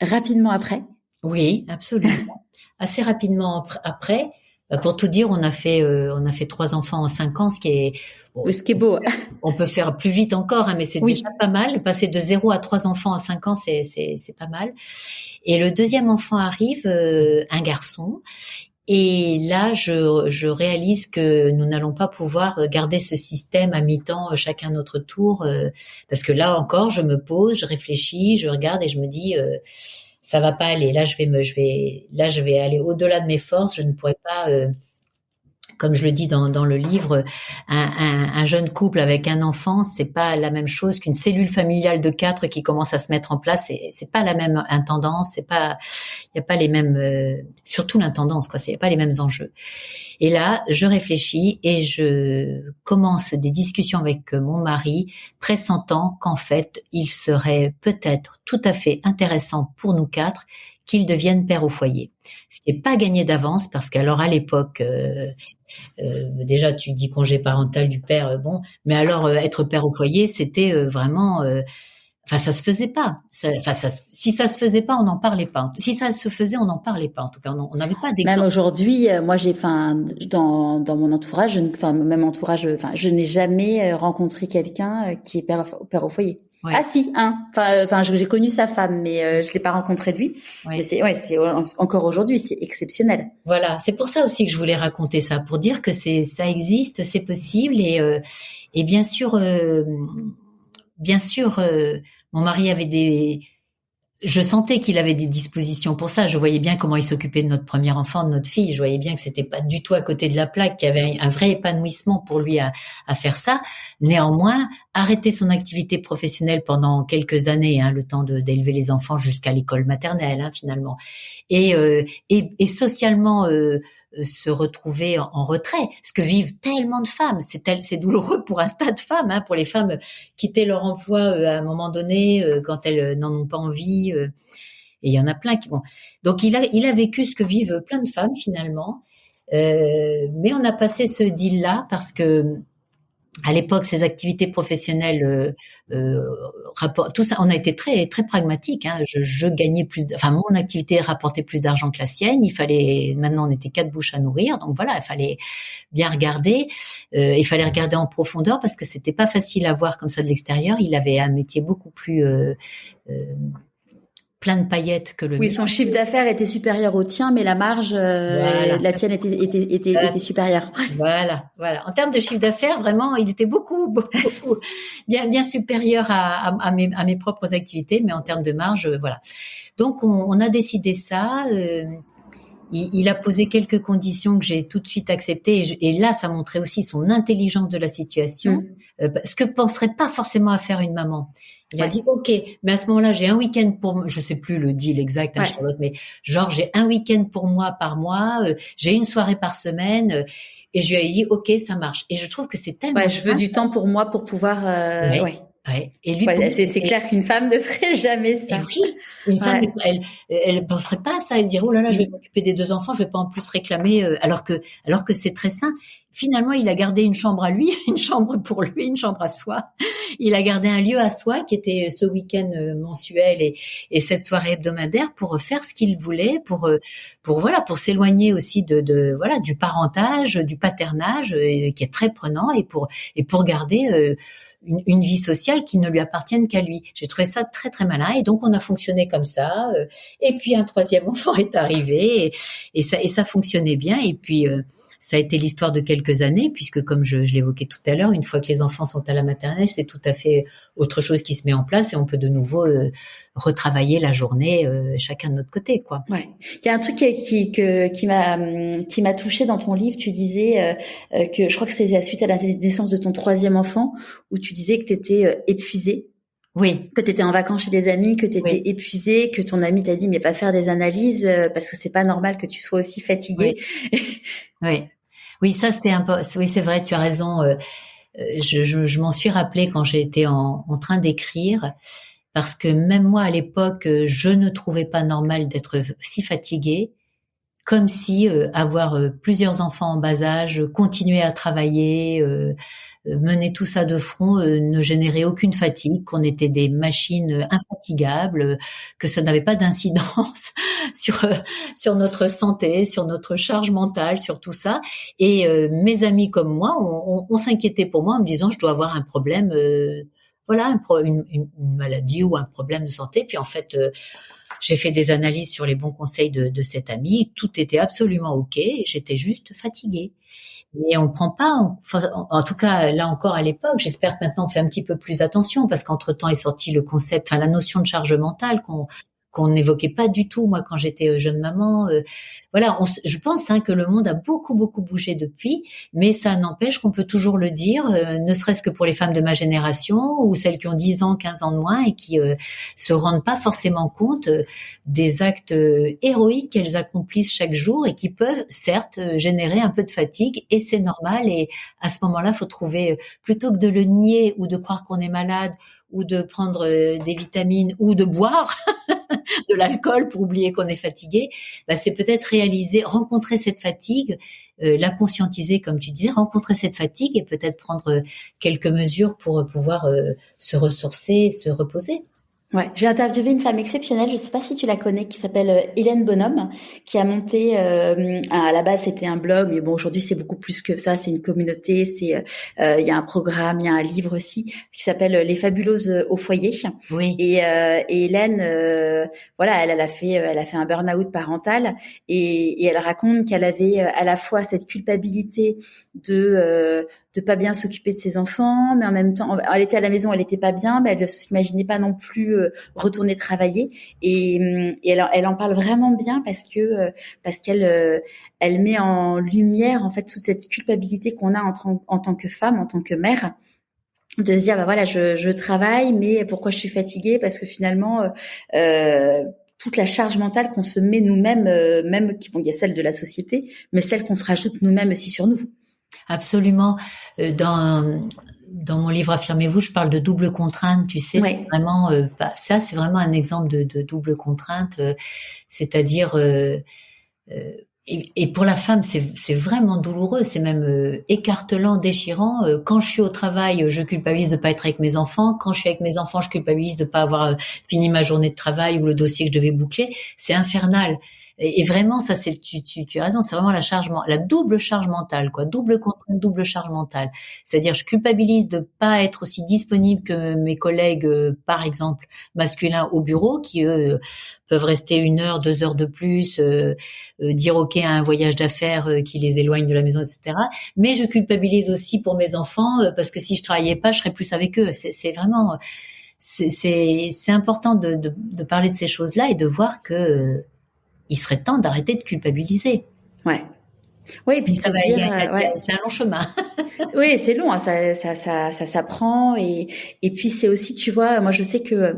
rapidement après. Oui, absolument. Assez rapidement après. Pour tout dire, on a fait 3 enfants en 5 ans, ce qui est beau. On peut faire plus vite encore, hein, mais c'est déjà pas mal. Passer de 0 à 3 enfants en 5 ans, c'est pas mal. Et le deuxième enfant arrive, un garçon. Et là, je réalise que nous n'allons pas pouvoir garder ce système à mi-temps, chacun notre tour, parce que là encore, je me pose, je réfléchis, je regarde et je me dis, ça va pas aller. Là, je vais aller au-delà de mes forces. Je ne pourrais pas, comme je le dis dans le livre, un jeune couple avec un enfant, c'est pas la même chose qu'une cellule familiale de 4 qui commence à se mettre en place. C'est pas la même intendance, il y a pas les mêmes, surtout l'intendance, quoi. Il y a pas les mêmes enjeux. Et là, je réfléchis et je commence des discussions avec mon mari, pressentant qu'en fait, il serait peut-être tout à fait intéressant pour nous 4 qu'il devienne père au foyer. Ce qui n'est pas gagné d'avance parce qu'alors à l'époque, déjà tu dis congé parental du père, bon, mais alors être père au foyer, c'était vraiment, ça se faisait pas. Si ça se faisait pas, on n'en parlait pas. Si ça se faisait, on n'en parlait pas. En tout cas, on n'avait pas d'exemple. Même aujourd'hui, moi dans mon entourage, même entourage, je n'ai jamais rencontré quelqu'un qui est père au foyer. Ouais. Ah si, j'ai connu sa femme, mais je l'ai pas rencontré lui. Ouais. Mais c'est encore aujourd'hui, c'est exceptionnel. Voilà, c'est pour ça aussi que je voulais raconter ça, pour dire que ça existe, c'est possible et bien sûr, mon mari avait je sentais qu'il avait des dispositions pour ça. Je voyais bien comment il s'occupait de notre premier enfant, de notre fille. Je voyais bien que c'était pas du tout à côté de la plaque, qu'il y avait un vrai épanouissement pour lui à faire ça. Néanmoins, arrêter son activité professionnelle pendant quelques années, le temps d'élever les enfants jusqu'à l'école maternelle, finalement, et socialement se retrouver en retrait, ce que vivent tellement de femmes. C'est douloureux pour un tas de femmes, pour les femmes quitter leur emploi à un moment donné quand elles n'en ont pas envie. Et il y en a plein qui vont. Donc il a vécu ce que vivent plein de femmes finalement. Mais on a passé ce deal-là parce que à l'époque, ces activités professionnelles, tout ça, on a été très très pragmatique. Je gagnais mon activité rapportait plus d'argent que la sienne. Maintenant, on était 4 bouches à nourrir, donc voilà, il fallait bien regarder. Il fallait regarder en profondeur parce que c'était pas facile à voir comme ça de l'extérieur. Il avait un métier beaucoup plus plein de paillettes que le mien. Oui, son chiffre d'affaires était supérieur au tien, mais la marge, la tienne était supérieure. Voilà. En termes de chiffre d'affaires, vraiment, il était beaucoup bien supérieur à mes propres activités, mais en termes de marge, voilà. Donc, on a décidé ça. Il a posé quelques conditions que j'ai tout de suite acceptées, et là, ça montrait aussi son intelligence de la situation, ce que penserait pas forcément à faire une maman. Il a dit OK, mais à ce moment-là, j'ai un week-end pour, je sais plus le deal exact, Charlotte, mais genre j'ai un week-end pour moi par mois, j'ai une soirée par semaine, et je lui ai dit OK, ça marche. Et je trouve que c'est tellement. Je veux du temps pour moi pour pouvoir. Ouais. Et lui, c'est clair qu'une femme ne ferait jamais ça. Et oui, une femme, elle penserait pas à ça. Elle dirait oh là là, je vais m'occuper des 2 enfants, je vais pas en plus réclamer. Alors que c'est très sain. Finalement, il a gardé une chambre à lui, une chambre pour lui, une chambre à soi. Il a gardé un lieu à soi qui était ce week-end mensuel et cette soirée hebdomadaire pour faire ce qu'il voulait, pour s'éloigner aussi du parentage, du paternage qui est très prenant et pour garder une vie sociale qui ne lui appartienne qu'à lui. J'ai trouvé ça très très malin et donc on a fonctionné comme ça. Et puis un 3e enfant est arrivé et ça fonctionnait bien. Et puis ça a été l'histoire de quelques années, puisque comme je l'évoquais tout à l'heure, une fois que les enfants sont à la maternelle, c'est tout à fait autre chose qui se met en place et on peut de nouveau retravailler la journée chacun de notre côté, quoi. Ouais. Il y a un truc qui m'a touchée dans ton livre. Tu disais que je crois que c'est la suite à la naissance de ton 3e enfant où tu disais que tu étais épuisée. Oui. Que tu étais en vacances chez des amis, que tu étais épuisée, que ton ami t'a dit mais va faire des analyses parce que c'est pas normal que tu sois aussi fatiguée. Oui, ça c'est c'est vrai, tu as raison. Je m'en suis rappelée quand j'ai été en train d'écrire parce que même moi à l'époque, je ne trouvais pas normal d'être si fatiguée, comme si avoir plusieurs enfants en bas âge, continuer à travailler, mener tout ça de front ne générait aucune fatigue, qu'on était des machines infatigables, que ça n'avait pas d'incidence sur notre santé, sur notre charge mentale, sur tout ça. Et mes amis comme moi, on s'inquiétait pour moi en me disant je dois avoir un problème, une maladie ou un problème de santé. Puis en fait, j'ai fait des analyses sur les bons conseils de cet ami. Tout était absolument OK. J'étais juste fatiguée. Mais on prend pas, en tout cas, là encore à l'époque, j'espère que maintenant on fait un petit peu plus attention parce qu'entre-temps est sorti le concept, la notion de charge mentale qu'on n'évoquait pas du tout, moi, quand j'étais jeune maman. Je pense que le monde a beaucoup, beaucoup bougé depuis, mais ça n'empêche qu'on peut toujours le dire, ne serait-ce que pour les femmes de ma génération ou celles qui ont 10 ans, 15 ans de moins et qui se rendent pas forcément compte des actes héroïques qu'elles accomplissent chaque jour et qui peuvent, certes, générer un peu de fatigue et c'est normal. Et à ce moment-là, faut trouver, plutôt que de le nier ou de croire qu'on est malade ou de prendre des vitamines ou de boire de l'alcool pour oublier qu'on est fatigué, c'est peut-être rencontrer cette fatigue, la conscientiser comme tu disais, rencontrer cette fatigue et peut-être prendre quelques mesures pour pouvoir se ressourcer, se reposer. Ouais, j'ai interviewé une femme exceptionnelle, je sais pas si tu la connais, qui s'appelle Hélène Bonhomme, qui a monté, à la base c'était un blog, mais bon aujourd'hui c'est beaucoup plus que ça, c'est une communauté, il y a un programme, il y a un livre aussi qui s'appelle Les Fabuleuses au foyer. Oui. Et Hélène, elle a fait un burn-out parental et elle raconte qu'elle avait à la fois cette culpabilité de pas bien s'occuper de ses enfants, mais en même temps, elle était à la maison, elle était pas bien, mais elle s'imaginait pas non plus retourner travailler. Et elle en parle vraiment bien parce qu'elle elle met en lumière en fait toute cette culpabilité qu'on a en tant que femme, en tant que mère, de se dire bah voilà, je travaille, mais pourquoi je suis fatiguée? Parce que finalement toute la charge mentale qu'on se met nous-mêmes, même bon, il y a celle de la société, mais celle qu'on se rajoute nous-mêmes aussi sur nous. Absolument. Dans mon livre Affirmez-vous, je parle de double contrainte. Tu sais, Ouais. c'est vraiment ça, c'est vraiment un exemple de double contrainte. C'est-à-dire et pour la femme, c'est vraiment douloureux, c'est même écartelant, déchirant. Quand je suis au travail, je culpabilise de pas être avec mes enfants. Quand je suis avec mes enfants, je culpabilise de pas avoir fini ma journée de travail ou le dossier que je devais boucler. C'est infernal. Et vraiment, ça, tu as raison, c'est vraiment la double charge mentale, quoi. Double contrainte, double charge mentale. C'est-à-dire, je culpabilise de pas être aussi disponible que mes collègues, par exemple, masculins au bureau, qui, eux, peuvent rester 1 heure, 2 heures de plus, dire OK à un voyage d'affaires qui les éloigne de la maison, etc. Mais je culpabilise aussi pour mes enfants, parce que si je travaillais pas, je serais plus avec eux. C'est vraiment, c'est important de parler de ces choses-là et de voir que, il serait temps d'arrêter de culpabiliser. Ouais. Oui, et puis ça se va, dire, ouais. c'est un long chemin. Oui, c'est long, hein, ça s'apprend et puis c'est aussi, tu vois, moi je sais que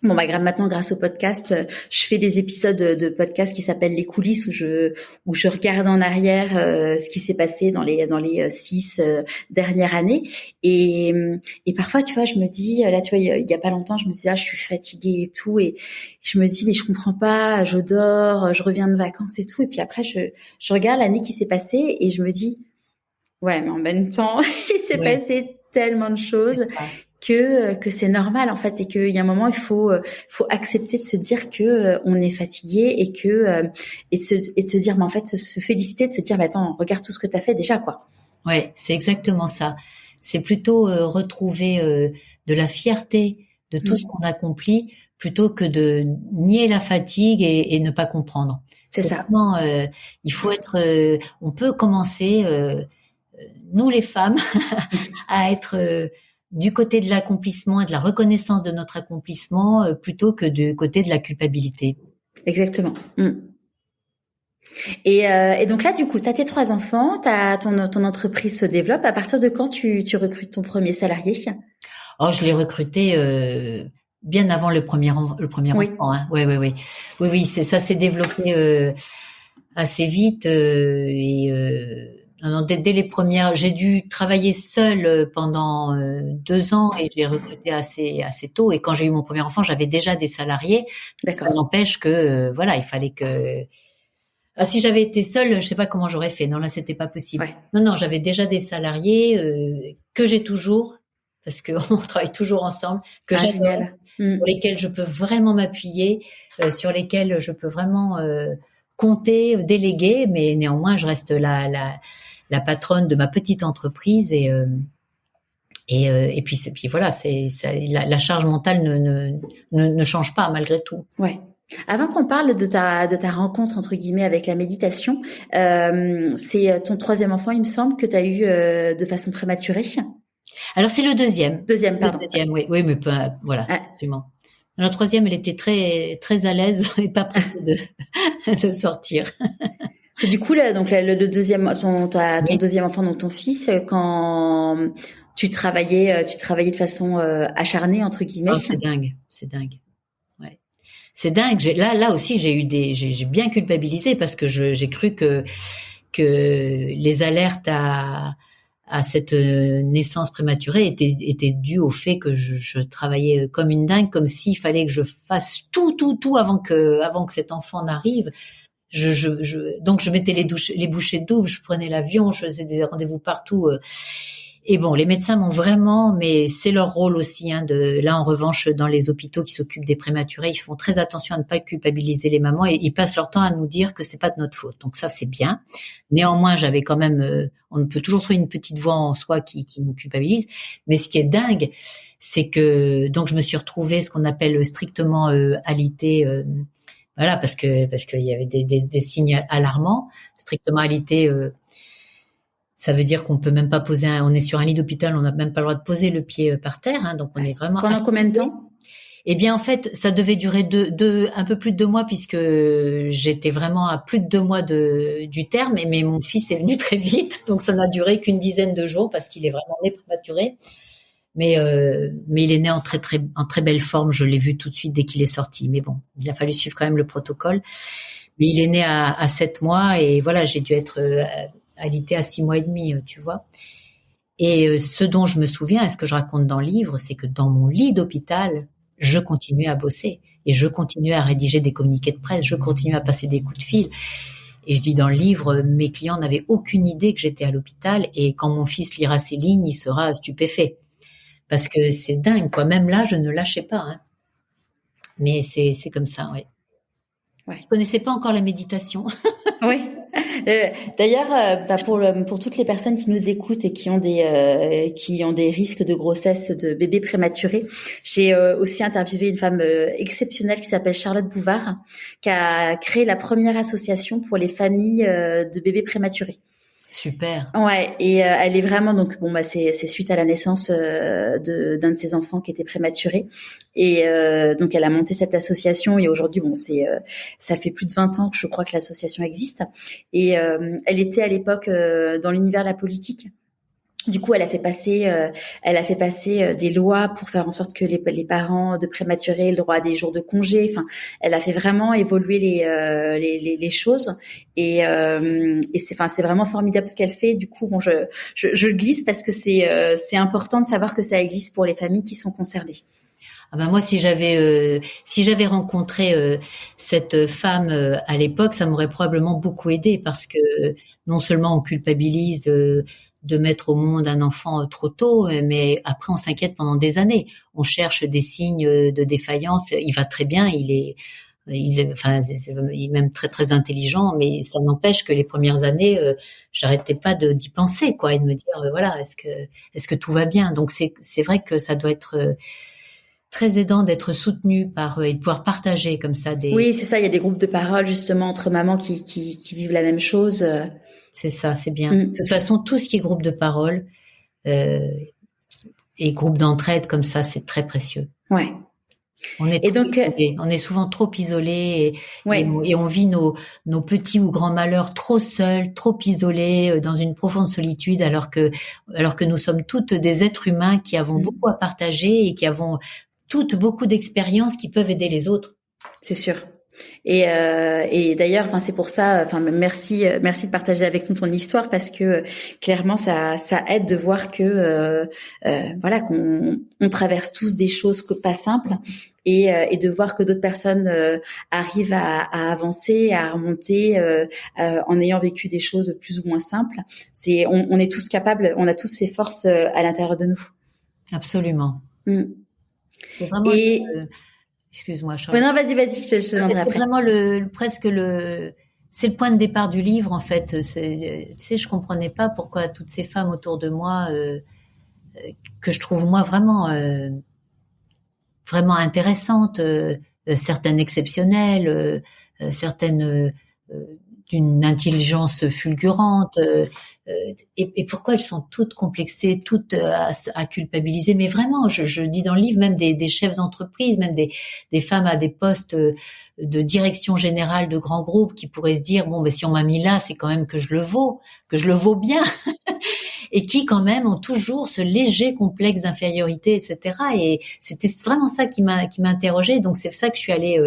bon, bah, maintenant, grâce au podcast, je fais des épisodes de podcast qui s'appellent Les coulisses où je regarde en arrière ce qui s'est passé dans les 6 dernières années et parfois, tu vois, je me dis là, tu vois, il y a pas longtemps, je me disais je suis fatiguée et tout et je me dis mais je comprends pas, je dors, je reviens de vacances et tout et puis après je regarde l'année qui s'est passée et je me dis ouais, mais en même temps, il s'est passé tellement de choses que c'est normal en fait et qu'il y a un moment il faut accepter de se dire que on est fatigué et que et de se dire mais en fait se féliciter de se dire mais attends, regarde tout ce que tu as fait déjà quoi. Ouais, c'est exactement ça. C'est plutôt retrouver de la fierté de tout ce qu'on accomplit plutôt que de nier la fatigue et ne pas comprendre. C'est ça. Vraiment, il faut être on peut commencer nous les femmes à être du côté de l'accomplissement et de la reconnaissance de notre accomplissement plutôt que du côté de la culpabilité. Exactement. Et donc là, du coup, tu as tes 3 enfants, ton entreprise se développe. À partir de quand tu recrutes ton premier salarié? Oh, je l'ai recruté bien avant le premier Oui. enfant. Hein. Oui, ça s'est développé assez vite non, dès les premières, j'ai dû travailler seule pendant 2 ans et j'ai recruté assez tôt. Et quand j'ai eu mon premier enfant, j'avais déjà des salariés. D'accord. Ça n'empêche que voilà, il fallait que si j'avais été seule, je sais pas comment j'aurais fait. Non, là, c'était pas possible. Ouais. Non, j'avais déjà des salariés que j'ai toujours parce qu'on travaille toujours ensemble, que j'adore, sur lesquels je peux vraiment m'appuyer, sur lesquels je peux vraiment compter, déléguer, mais néanmoins, je reste la patronne de ma petite entreprise et puis voilà, la charge mentale ne change pas malgré tout. Ouais. Avant qu'on parle de ta rencontre entre guillemets avec la méditation, c'est ton 3e enfant, il me semble, que tu as eu de façon prématurée. Alors c'est le deuxième. Pardon. Le deuxième, oui, mais pas, voilà, absolument. La 3e, elle était très très à l'aise et pas pressée de sortir. Parce que du coup là, donc le deuxième, ton 2e enfant, donc ton fils, quand tu travaillais de façon acharnée entre guillemets. Oh, c'est dingue. Ouais. C'est dingue. Là aussi, j'ai bien culpabilisé parce que j'ai cru que les alertes à cette naissance prématurée étaient dues au fait que je travaillais comme une dingue, comme s'il fallait que je fasse tout avant que cet enfant n'arrive. Donc je mettais les bouchées doubles, je prenais l'avion, je faisais des rendez-vous partout. Et bon, les médecins m'ont vraiment, mais c'est leur rôle aussi, hein, là en revanche, dans les hôpitaux qui s'occupent des prématurés, ils font très attention à ne pas culpabiliser les mamans et ils passent leur temps à nous dire que c'est pas de notre faute. Donc ça, c'est bien. Néanmoins, j'avais quand même, on peut toujours trouver une petite voix en soi qui nous culpabilise. Mais ce qui est dingue, c'est que, donc je me suis retrouvée ce qu'on appelle strictement alitée, voilà, parce qu'il y avait des signes alarmants, strictement alitée. Ça veut dire qu'on peut même pas on est sur un lit d'hôpital, on n'a même pas le droit de poser le pied par terre, hein, donc on est vraiment. Pendant combien de temps? Eh bien, en fait, ça devait durer un peu plus de 2 mois puisque j'étais vraiment à plus de 2 mois du terme. Mais mon fils est venu très vite, donc ça n'a duré qu'une dizaine de jours parce qu'il est vraiment né prématuré. Mais il est né en très belle forme. Je l'ai vu tout de suite dès qu'il est sorti. Mais bon, il a fallu suivre quand même le protocole. Mais il est né à 7 mois et voilà, j'ai dû être alitée à 6 mois et demi, tu vois. Et ce dont je me souviens, et ce que je raconte dans le livre, c'est que dans mon lit d'hôpital, je continuais à bosser et je continuais à rédiger des communiqués de presse, je continuais à passer des coups de fil. Et je dis dans le livre, mes clients n'avaient aucune idée que j'étais à l'hôpital et quand mon fils lira ces lignes, il sera stupéfait. Parce que c'est dingue, quoi. Même là, je ne lâchais pas, hein. Mais c'est comme ça, ouais. Ouais. Je connaissais pas encore la méditation. Oui. D'ailleurs, pour toutes les personnes qui nous écoutent et qui ont des risques de grossesse de bébés prématurés, j'ai aussi interviewé une femme exceptionnelle qui s'appelle Charlotte Bouvard, qui a créé la première association pour les familles de bébés prématurés. Super. Ouais, et elle est vraiment donc c'est suite à la naissance d'un de ses enfants qui était prématuré et donc elle a monté cette association et aujourd'hui ça fait plus de 20 ans que je crois que l'association existe et elle était à l'époque dans l'univers de la politique. Du coup, elle a fait passer des lois pour faire en sorte que les parents de prématurés aient le droit à des jours de congé. Enfin, elle a fait vraiment évoluer les choses et c'est vraiment formidable ce qu'elle fait. Du coup, je glisse parce que c'est important de savoir que ça existe pour les familles qui sont concernées. Ah ben moi, si j'avais rencontré cette femme à l'époque, ça m'aurait probablement beaucoup aidé parce que non seulement on culpabilise de mettre au monde un enfant trop tôt, mais après on s'inquiète pendant des années. On cherche des signes de défaillance. Il va très bien, il est même très très intelligent, mais ça n'empêche que les premières années, j'arrêtais pas d'y penser, quoi, et de me dire voilà, est-ce que tout va bien. Donc c'est vrai que ça doit être très aidant d'être soutenu et de pouvoir partager comme ça des. Oui, c'est ça. Il y a des groupes de parole justement entre mamans qui vivent la même chose. C'est ça, c'est bien. De toute façon, tout ce qui est groupe de parole et groupe d'entraide comme ça, c'est très précieux. Ouais. On est souvent trop isolés et on vit nos petits ou grands malheurs trop seuls, trop isolés dans une profonde solitude, alors que nous sommes toutes des êtres humains qui avons beaucoup à partager et qui avons toutes beaucoup d'expériences qui peuvent aider les autres. C'est sûr. Et d'ailleurs, c'est pour ça. Merci de partager avec nous ton histoire parce que clairement ça aide de voir que qu'on traverse tous des choses pas simples et de voir que d'autres personnes arrivent à avancer, à remonter en ayant vécu des choses plus ou moins simples. On est tous capables, on a tous ces forces à l'intérieur de nous. Absolument. C'est vraiment excuse-moi, Charles. Non, vas-y, je te demanderai après. C'est vraiment c'est le point de départ du livre, en fait. Tu sais, je comprenais pas pourquoi toutes ces femmes autour de moi, que je trouve moi vraiment intéressantes, certaines exceptionnelles, certaines d'une intelligence fulgurante, et pourquoi elles sont toutes complexées, toutes à culpabiliser. Mais vraiment, je dis dans le livre, même des chefs d'entreprise, même des femmes à des postes de direction générale de grands groupes qui pourraient se dire si on m'a mis là, c'est quand même que je le vaux bien. Et qui quand même ont toujours ce léger complexe d'infériorité, etc. Et c'était vraiment ça qui m'a interrogée. Donc c'est ça que je suis allée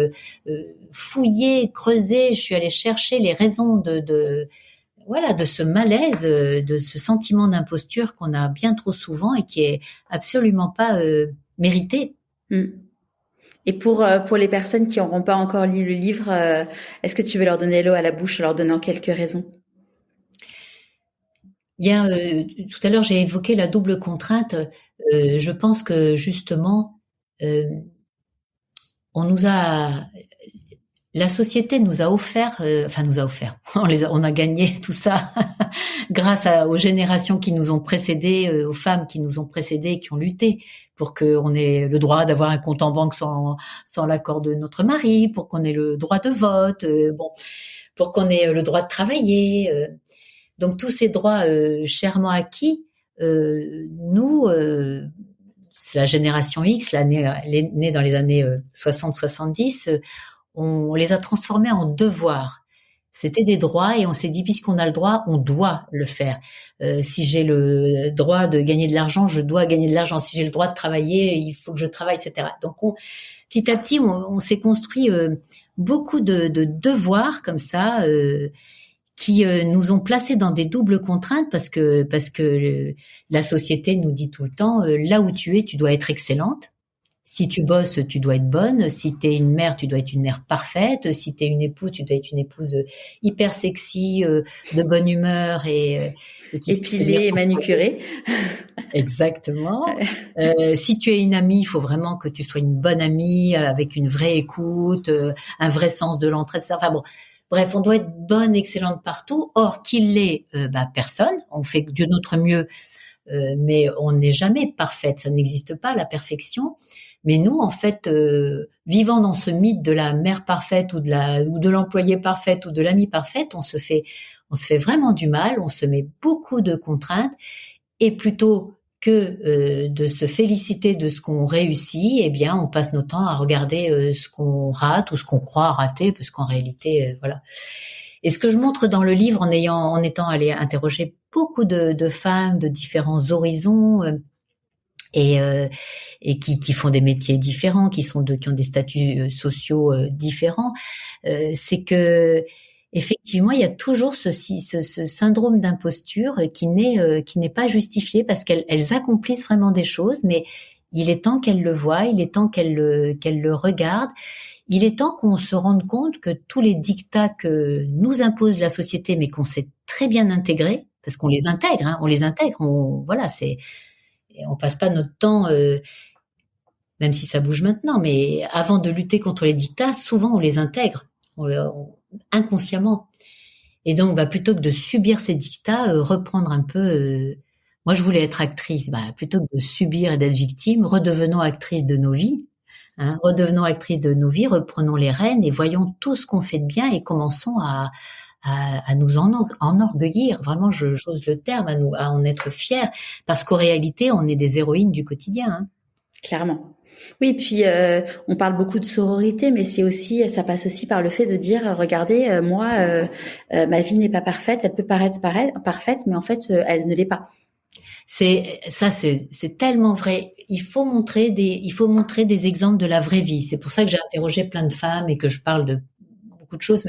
fouiller, creuser. Je suis allée chercher les raisons de ce malaise, de ce sentiment d'imposture qu'on a bien trop souvent et qui est absolument pas mérité. Et pour les personnes qui n'auront pas encore lu le livre, est-ce que tu veux leur donner l'eau à la bouche en leur donnant quelques raisons? Bien, tout à l'heure j'ai évoqué la double contrainte. Je pense que justement, la société nous a offert, on a gagné tout ça grâce aux générations qui nous ont précédés, aux femmes qui nous ont précédés, qui ont lutté pour qu'on ait le droit d'avoir un compte en banque sans l'accord de notre mari, pour qu'on ait le droit de vote, pour qu'on ait le droit de travailler. Donc tous ces droits chèrement acquis, c'est la génération X, née dans les années 60-70, on les a transformés en devoirs. C'était des droits et on s'est dit, puisqu'on a le droit, on doit le faire. Si j'ai le droit de gagner de l'argent, je dois gagner de l'argent. Si j'ai le droit de travailler, il faut que je travaille, etc. Donc, petit à petit, on s'est construit beaucoup de devoirs comme ça qui nous ont placés dans des doubles contraintes parce que la société nous dit tout le temps, là où tu es, tu dois être excellente. Si tu bosses, tu dois être bonne. Si tu es une mère, tu dois être une mère parfaite. Si tu es une épouse, tu dois être une épouse hyper sexy, de bonne humeur et qui épilée et manucurée. Exactement. Si tu es une amie, il faut vraiment que tu sois une bonne amie avec une vraie écoute, un vrai sens de l'entraide. Enfin bon, bref, on doit être bonne, excellente partout. Or, qu'il l'est, personne. On fait de notre mieux, mais on n'est jamais parfaite. Ça n'existe pas, la perfection. Mais nous, en fait, vivant dans ce mythe de la mère parfaite ou de l'employée parfaite ou de l'amie parfaite, on se fait vraiment du mal, on se met beaucoup de contraintes et plutôt que de se féliciter de ce qu'on réussit, eh bien, on passe notre temps à regarder ce qu'on rate ou ce qu'on croit rater, parce qu'en réalité, voilà. Et ce que je montre dans le livre, en étant allé interroger beaucoup de femmes de différents horizons, et qui font des métiers différents, qui ont des statuts sociaux différents, c'est que effectivement il y a toujours ce syndrome d'imposture qui n'est pas justifié parce qu'elles accomplissent vraiment des choses, mais il est temps qu'elles le voient, il est temps qu'elles le regardent. Il est temps qu'on se rende compte que tous les dictats que nous impose la société, mais qu'on sait très bien intégrer, parce qu'on les intègre, et on passe pas notre temps, même si ça bouge maintenant, mais avant de lutter contre les dictats, souvent on les intègre inconsciemment. Et donc, plutôt que de subir ces dictats, reprendre un peu. Moi, je voulais être actrice. Plutôt que de subir et d'être victime, redevenons actrices de nos vies. Redevenons actrices de nos vies, reprenons les rênes et voyons tout ce qu'on fait de bien et commençons à nous enorgueillir, vraiment, j'ose le terme, à en être fiers, parce qu'en réalité, on est des héroïnes du quotidien. Clairement. Oui, puis on parle beaucoup de sororité, mais ça passe aussi par le fait de dire, regardez, moi, ma vie n'est pas parfaite, elle peut paraître parfaite, mais en fait, elle ne l'est pas. C'est tellement vrai. Il faut montrer des exemples de la vraie vie. C'est pour ça que j'ai interrogé plein de femmes et que je parle de beaucoup de choses,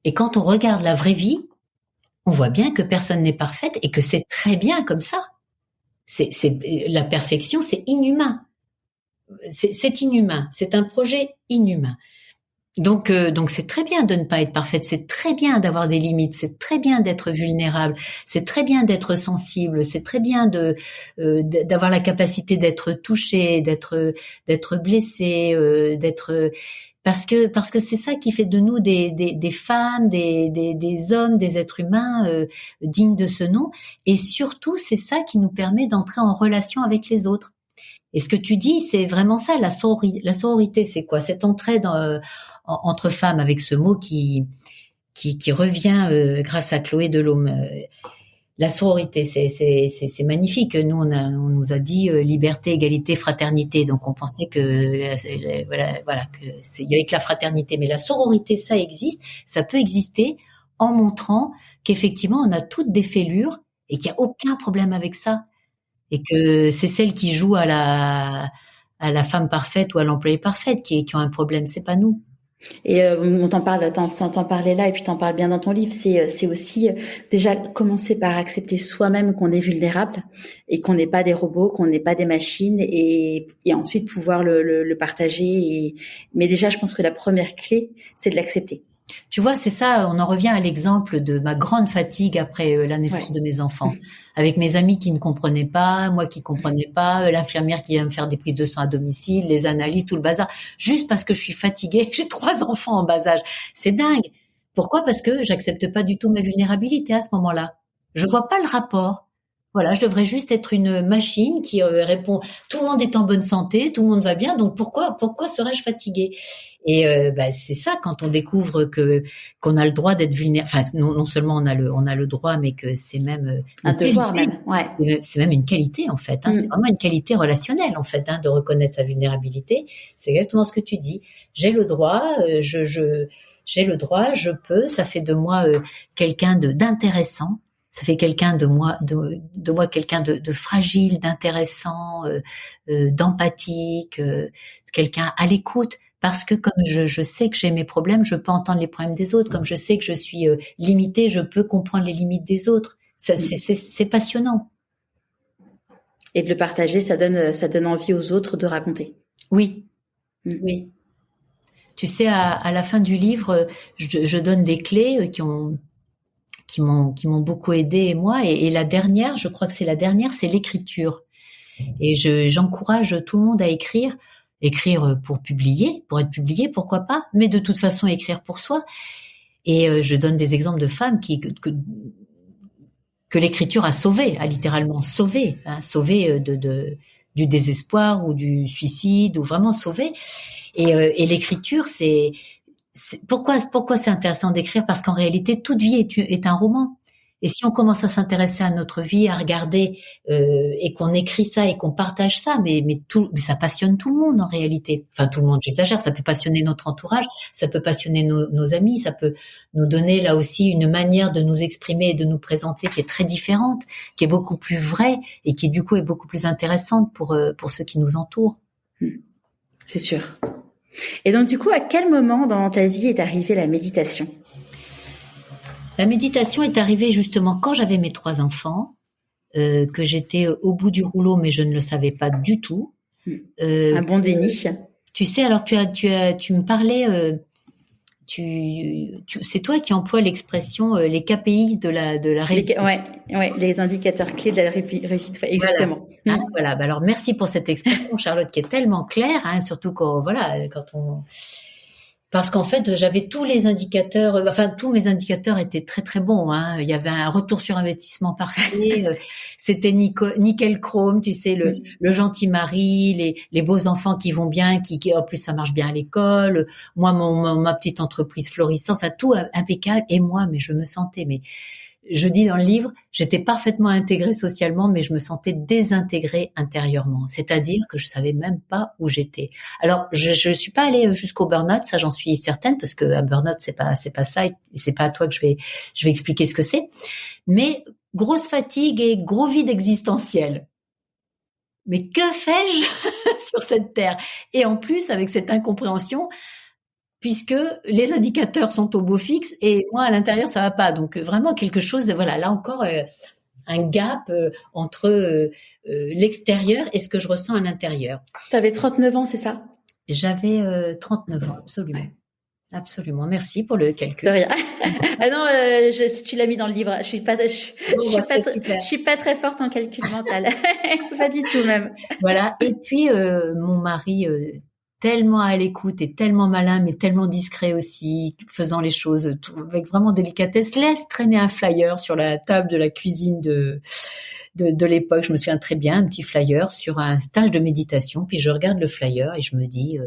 et quand on regarde la vraie vie, on voit bien que personne n'est parfaite et que c'est très bien comme ça. La perfection, c'est inhumain. C'est inhumain. C'est un projet inhumain. Donc c'est très bien de ne pas être parfaite. C'est très bien d'avoir des limites. C'est très bien d'être vulnérable. C'est très bien d'être sensible. C'est très bien d'avoir la capacité d'être touché, d'être blessé, parce que c'est ça qui fait de nous des femmes, des hommes, des êtres humains dignes de ce nom. Et surtout, c'est ça qui nous permet d'entrer en relation avec les autres. Et ce que tu dis, c'est vraiment ça. La sororité, c'est quoi? Cette entraide entre femmes, avec ce mot qui revient grâce à Chloé Delhomme. La sororité, c'est magnifique. Nous, on nous a dit liberté, égalité, fraternité. Donc, on pensait que il y avait que la fraternité, mais la sororité, ça existe. Ça peut exister en montrant qu'effectivement, on a toutes des fêlures et qu'il y a aucun problème avec ça, et que c'est celles qui jouent à la femme parfaite ou à l'employée parfaite qui ont un problème. C'est pas nous. Et on t'en parlais là, et puis t'en parles bien dans ton livre. C'est aussi déjà commencer par accepter soi-même qu'on est vulnérable et qu'on n'est pas des robots, qu'on n'est pas des machines, et ensuite pouvoir le partager. Mais déjà, je pense que la première clé, c'est de l'accepter. Tu vois, c'est ça, on en revient à l'exemple de ma grande fatigue après la naissance de mes enfants. Avec mes amis qui ne comprenaient pas, moi qui comprenais pas, l'infirmière qui vient me faire des prises de sang à domicile, les analyses, tout le bazar, juste parce que je suis fatiguée, j'ai 3 enfants en bas âge. C'est dingue. Pourquoi? Parce que j'accepte pas du tout ma vulnérabilité à ce moment-là. Je vois pas le rapport Voilà, je devrais juste être une machine qui répond. Tout le monde est en bonne santé, tout le monde va bien. Donc pourquoi serais-je fatiguée? Et c'est ça quand on découvre qu'on a le droit d'être vulnérable. Enfin, non seulement on a le droit, mais que c'est même un une devoir qualité. même. Ouais. C'est même une qualité en fait. C'est vraiment une qualité relationnelle en fait, de reconnaître sa vulnérabilité. C'est exactement ce que tu dis. J'ai le droit, j'ai le droit, je peux. Ça fait de moi quelqu'un d'intéressant. Ça fait quelqu'un de moi quelqu'un de fragile, d'intéressant, d'empathique, quelqu'un à l'écoute. Parce que comme je sais que j'ai mes problèmes, je peux entendre les problèmes des autres. Comme je sais que je suis limitée, je peux comprendre les limites des autres. C'est passionnant. Et de le partager, ça donne envie aux autres de raconter. Oui, oui. Tu sais, à la fin du livre, je donne des clés qui m'ont beaucoup aidé moi. Et la dernière, je crois que c'est la dernière, c'est l'écriture. Et j'encourage tout le monde à écrire pour publier, pour être publié, pourquoi pas, mais de toute façon écrire pour soi. Et je donne des exemples de femmes que l'écriture a sauvé, a littéralement sauvé, sauvé du désespoir ou du suicide, ou vraiment sauvé. Et l'écriture, pourquoi c'est intéressant d'écrire? Parce qu'en réalité, toute vie est un roman. Et si on commence à s'intéresser à notre vie, à regarder et qu'on écrit ça et qu'on partage ça, mais ça passionne tout le monde en réalité. Enfin, tout le monde, j'exagère. Ça peut passionner notre entourage, ça peut passionner nos amis, ça peut nous donner là aussi une manière de nous exprimer et de nous présenter qui est très différente, qui est beaucoup plus vraie et qui du coup est beaucoup plus intéressante pour ceux qui nous entourent. C'est sûr. Et donc du coup, à quel moment dans ta vie est arrivée la méditation? La méditation est arrivée justement quand j'avais mes 3 enfants, que j'étais au bout du rouleau, mais je ne le savais pas du tout. Un bon déni. Tu sais, alors tu me parlais, c'est toi qui emploies l'expression les KPI de la réussite. Les indicateurs clés de la réussite, exactement. Voilà. Alors merci pour cette expression, Charlotte, qui est tellement claire, surtout quand on. Parce qu'en fait, j'avais tous les indicateurs, tous mes indicateurs étaient très très bons. Il y avait un retour sur investissement parfait, c'était nickel chrome, tu sais, le gentil mari, les beaux enfants qui vont bien, qui en plus ça marche bien à l'école, moi ma petite entreprise florissante, tout impeccable. Et moi, mais je me sentais, je dis dans le livre, j'étais parfaitement intégrée socialement, mais je me sentais désintégrée intérieurement. C'est-à-dire que je savais même pas où j'étais. Alors, je suis pas allée jusqu'au burn-out, ça j'en suis certaine, parce que un burn-out c'est pas ça, et c'est pas à toi que je vais expliquer ce que c'est. Mais grosse fatigue et gros vide existentiel. Mais que fais-je sur cette terre? Et en plus, avec cette incompréhension, puisque les indicateurs sont au beau fixe et moi à l'intérieur ça va pas, donc vraiment quelque chose, voilà, là encore un gap entre l'extérieur et ce que je ressens à l'intérieur. Tu avais 39 ans, c'est ça? J'avais 39 ans, absolument. Ouais. Absolument, merci pour le calcul. De rien. Ah non, si tu l'as mis dans le livre, je suis pas très forte en calcul mental, pas du tout même. Voilà. Et puis mon mari tellement à l'écoute et tellement malin, mais tellement discret aussi, faisant les choses avec vraiment délicatesse, laisse traîner un flyer sur la table de la cuisine de l'époque. Je me souviens très bien, un petit flyer sur un stage de méditation. Puis je regarde le flyer et je me dis,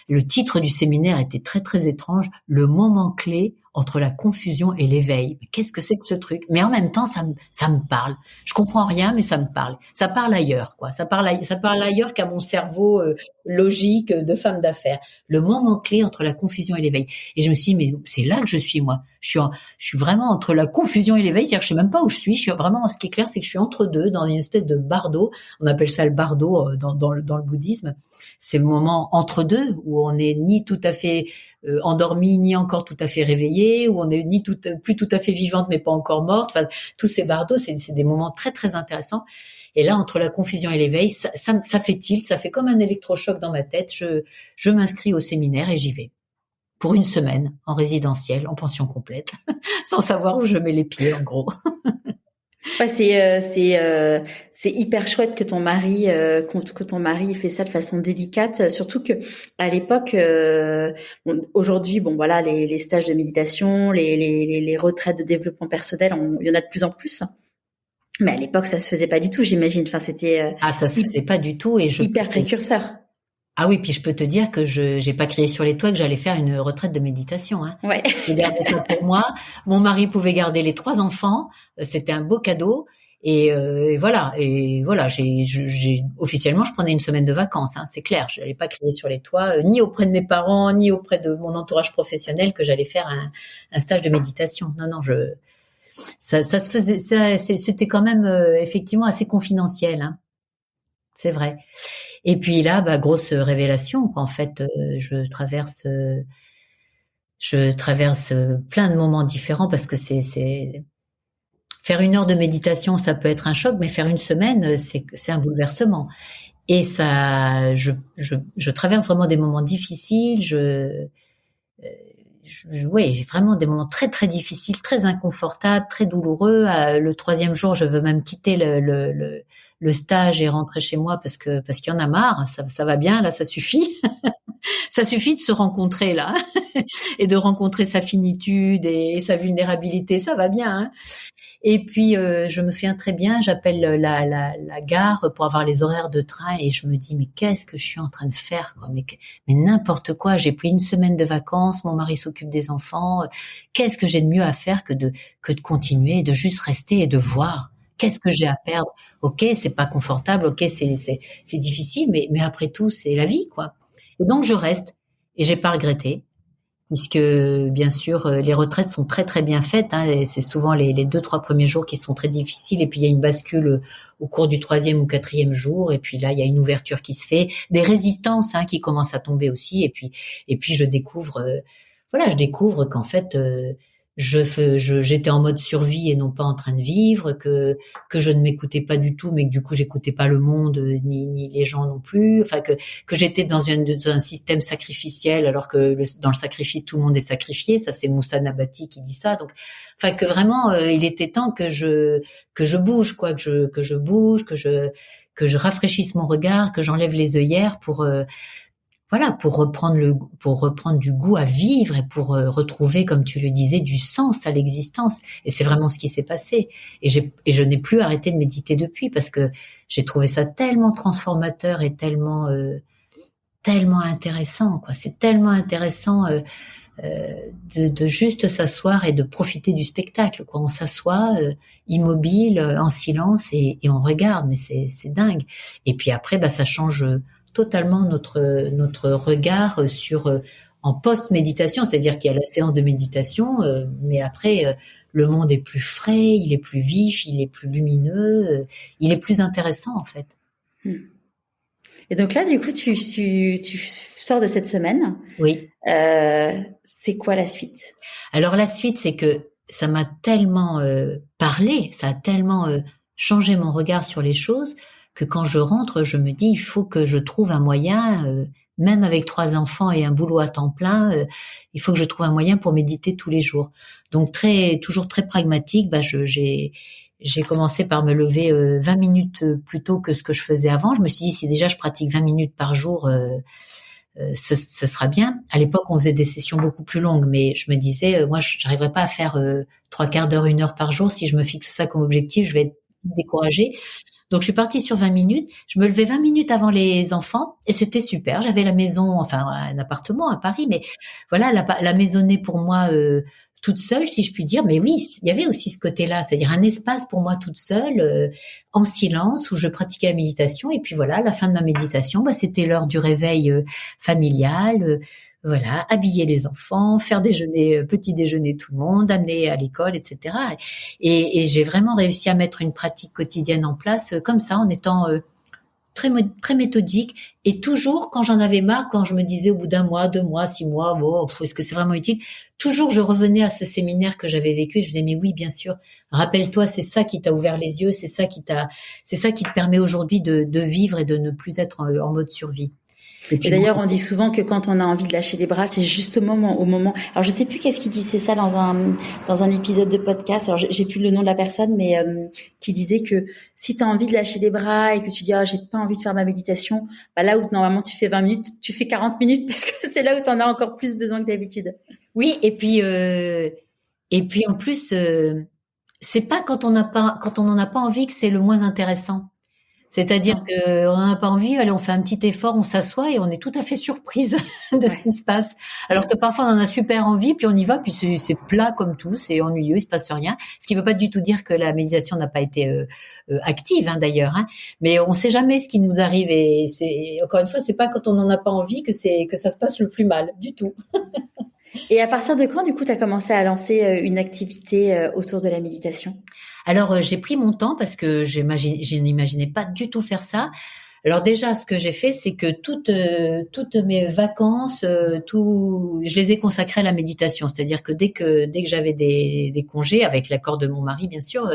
le titre du séminaire était très très étrange, le moment clé entre la confusion et l'éveil. Mais qu'est-ce que c'est que ce truc? Mais en même temps, ça me parle. Je comprends rien, mais ça me parle. Ça parle ailleurs, quoi. Ça parle ailleurs qu'à mon cerveau logique de femme d'affaires. Le moment clé entre la confusion et l'éveil. Et je me suis dit, mais c'est là que je suis, moi. Je suis vraiment entre la confusion et l'éveil. C'est-à-dire que je sais même pas où je suis. Je suis vraiment, ce qui est clair, c'est que je suis entre deux, dans une espèce de bardo. On appelle ça le bardo dans le bouddhisme. C'est le moment entre deux où on n'est ni tout à fait endormi, ni encore tout à fait réveillé, où on est plus tout à fait vivante, mais pas encore morte. Enfin, tous ces bardos, c'est des moments très très intéressants. Et là, entre la confusion et l'éveil, ça fait tilt, ça fait comme un électrochoc dans ma tête. Je m'inscris au séminaire et j'y vais. Pour une semaine, en résidentiel, en pension complète, sans savoir où je mets les pieds, en gros. Ouais, c'est hyper chouette que ton mari fait ça de façon délicate, surtout que à l'époque, aujourd'hui, voilà, les stages de méditation, les retraites de développement personnel, il y en a de plus en plus. Mais à l'époque, ça se faisait pas du tout, j'imagine. Enfin, c'était Ça se faisait pas du tout, et hyper précurseur. Ah oui, puis je peux te dire que j'ai pas crié sur les toits que j'allais faire une retraite de méditation, hein. Ouais. J'ai gardé ça pour moi. Mon mari pouvait garder les 3 enfants. C'était un beau cadeau. Et voilà. Et voilà, officiellement, je prenais une semaine de vacances, hein, c'est clair. Je n'allais pas crier sur les toits, ni auprès de mes parents, ni auprès de mon entourage professionnel que j'allais faire un stage de méditation. Non, non, ça se faisait, c'était quand même effectivement assez confidentiel, hein. C'est vrai. Et puis là, grosse révélation, quoi. En fait, je traverse plein de moments différents, parce que c'est faire 1 heure de méditation, ça peut être un choc, mais faire une semaine, c'est un bouleversement. Et ça, je traverse vraiment des moments difficiles. Oui, j'ai vraiment des moments très très difficiles, très inconfortables, très douloureux. Le 3e jour, je veux même quitter le stage et rentrer chez moi parce qu'il y en a marre. Ça va bien, là, ça suffit. Ça suffit de se rencontrer là, et de rencontrer sa finitude et sa vulnérabilité. Ça va bien, hein. Et puis, je me souviens très bien, j'appelle la gare pour avoir les horaires de train, et je me dis, mais qu'est-ce que je suis en train de faire, quoi? Mais n'importe quoi. J'ai pris une semaine de vacances, mon mari s'occupe des enfants. Qu'est-ce que j'ai de mieux à faire que de continuer, de juste rester et de voir? Qu'est-ce que j'ai à perdre? Ok, c'est pas confortable. Ok, c'est difficile, mais après tout, c'est la vie, quoi. Et donc, je reste, et j'ai pas regretté. Puisque, bien sûr, les retraites sont très très bien faites, hein, et c'est souvent les 2-3 premiers jours qui sont très difficiles, et puis il y a une bascule au cours du 3e ou 4e jour, et puis là il y a une ouverture qui se fait, des résistances, hein, qui commencent à tomber aussi, et puis je découvre, je découvre qu'en fait j'étais en mode survie et non pas en train de vivre, que je ne m'écoutais pas du tout, mais que du coup j'écoutais pas le monde, ni les gens non plus, enfin que j'étais dans un système sacrificiel, alors que dans le sacrifice tout le monde est sacrifié. Ça, c'est Moussa Nabati qui dit ça. Donc, enfin que vraiment il était temps que je bouge, quoi, que je bouge, que je rafraîchisse mon regard, que j'enlève les œillères pour pour reprendre du goût à vivre, et pour retrouver, comme tu le disais, du sens à l'existence. Et c'est vraiment ce qui s'est passé. Et je n'ai plus arrêté de méditer depuis, parce que j'ai trouvé ça tellement transformateur et tellement intéressant, quoi. C'est tellement intéressant de juste s'asseoir et de profiter du spectacle, quoi. On s'assoit immobile, en silence, et on regarde, mais c'est dingue. Et puis après, ça change totalement notre regard sur en post-méditation, c'est-à-dire qu'il y a la séance de méditation, mais après le monde est plus frais, il est plus vif, il est plus lumineux, il est plus intéressant, en fait. Et donc là, du coup, tu sors de cette semaine. Oui. C'est quoi la suite? Alors la suite, c'est que ça m'a tellement parlé, ça a tellement changé mon regard sur les choses, que quand je rentre, je me dis, il faut que je trouve un moyen, même avec 3 enfants et un boulot à temps plein, il faut que je trouve un moyen pour méditer tous les jours. Donc toujours très pragmatique, j'ai commencé par me lever 20 minutes plus tôt que ce que je faisais avant. Je me suis dit, si déjà je pratique 20 minutes par jour, ce sera bien. À l'époque, on faisait des sessions beaucoup plus longues, mais je me disais, moi, j'arriverai pas à faire 3/4 d'heure, 1 heure par jour. Si je me fixe ça comme objectif, je vais être découragée. Donc, je suis partie sur 20 minutes. Je me levais 20 minutes avant les enfants, et c'était super. J'avais la maison, enfin, un appartement à Paris, mais voilà, la maisonnée pour moi toute seule, si je puis dire. Mais oui, il y avait aussi ce côté-là, c'est-à-dire un espace pour moi toute seule, en silence, où je pratiquais la méditation. Et puis voilà, à la fin de ma méditation, c'était l'heure du réveil familial. Voilà, habiller les enfants, faire déjeuner, petit déjeuner tout le monde, amener à l'école, etc. Et j'ai vraiment réussi à mettre une pratique quotidienne en place comme ça, en étant très méthodique, et toujours quand j'en avais marre, quand je me disais au bout d'1 mois, 2 mois, 6 mois, bon, est-ce que c'est vraiment utile? Toujours je revenais à ce séminaire que j'avais vécu, et je me disais, mais oui, bien sûr, rappelle-toi, c'est ça qui t'a ouvert les yeux, c'est ça qui te permet aujourd'hui de vivre et de ne plus être en mode survie. Et d'ailleurs, on dit souvent que quand on a envie de lâcher les bras, c'est justement au moment. Alors, je sais plus qu'est-ce qui disait ça dans un épisode de podcast. Alors, j'ai plus le nom de la personne, mais qui disait que si tu as envie de lâcher les bras et que tu dis j'ai pas envie de faire ma méditation, là où normalement tu fais 20 minutes, tu fais 40 minutes, parce que c'est là où tu en as encore plus besoin que d'habitude. Oui, et puis en plus c'est pas quand on n'en a pas envie que c'est le moins intéressant. C'est-à-dire que on n'en a pas envie, allez, on fait un petit effort, on s'assoit et on est tout à fait surprise de ce qui se passe. Alors que parfois on en a super envie, puis on y va, puis c'est plat comme tout, c'est ennuyeux, il se passe rien. Ce qui veut pas du tout dire que la méditation n'a pas été active, hein, d'ailleurs. Hein. Mais on sait jamais ce qui nous arrive et c'est encore une fois, c'est pas quand on n'en a pas envie que ça se passe le plus mal du tout. Et à partir de quand, du coup, tu as commencé à lancer une activité autour de la méditation? Alors, j'ai pris mon temps parce que je n'imaginais pas du tout faire ça. Alors déjà, ce que j'ai fait, c'est que toutes mes vacances, je les ai consacrées à la méditation. C'est-à-dire que dès que j'avais des congés, avec l'accord de mon mari, bien sûr,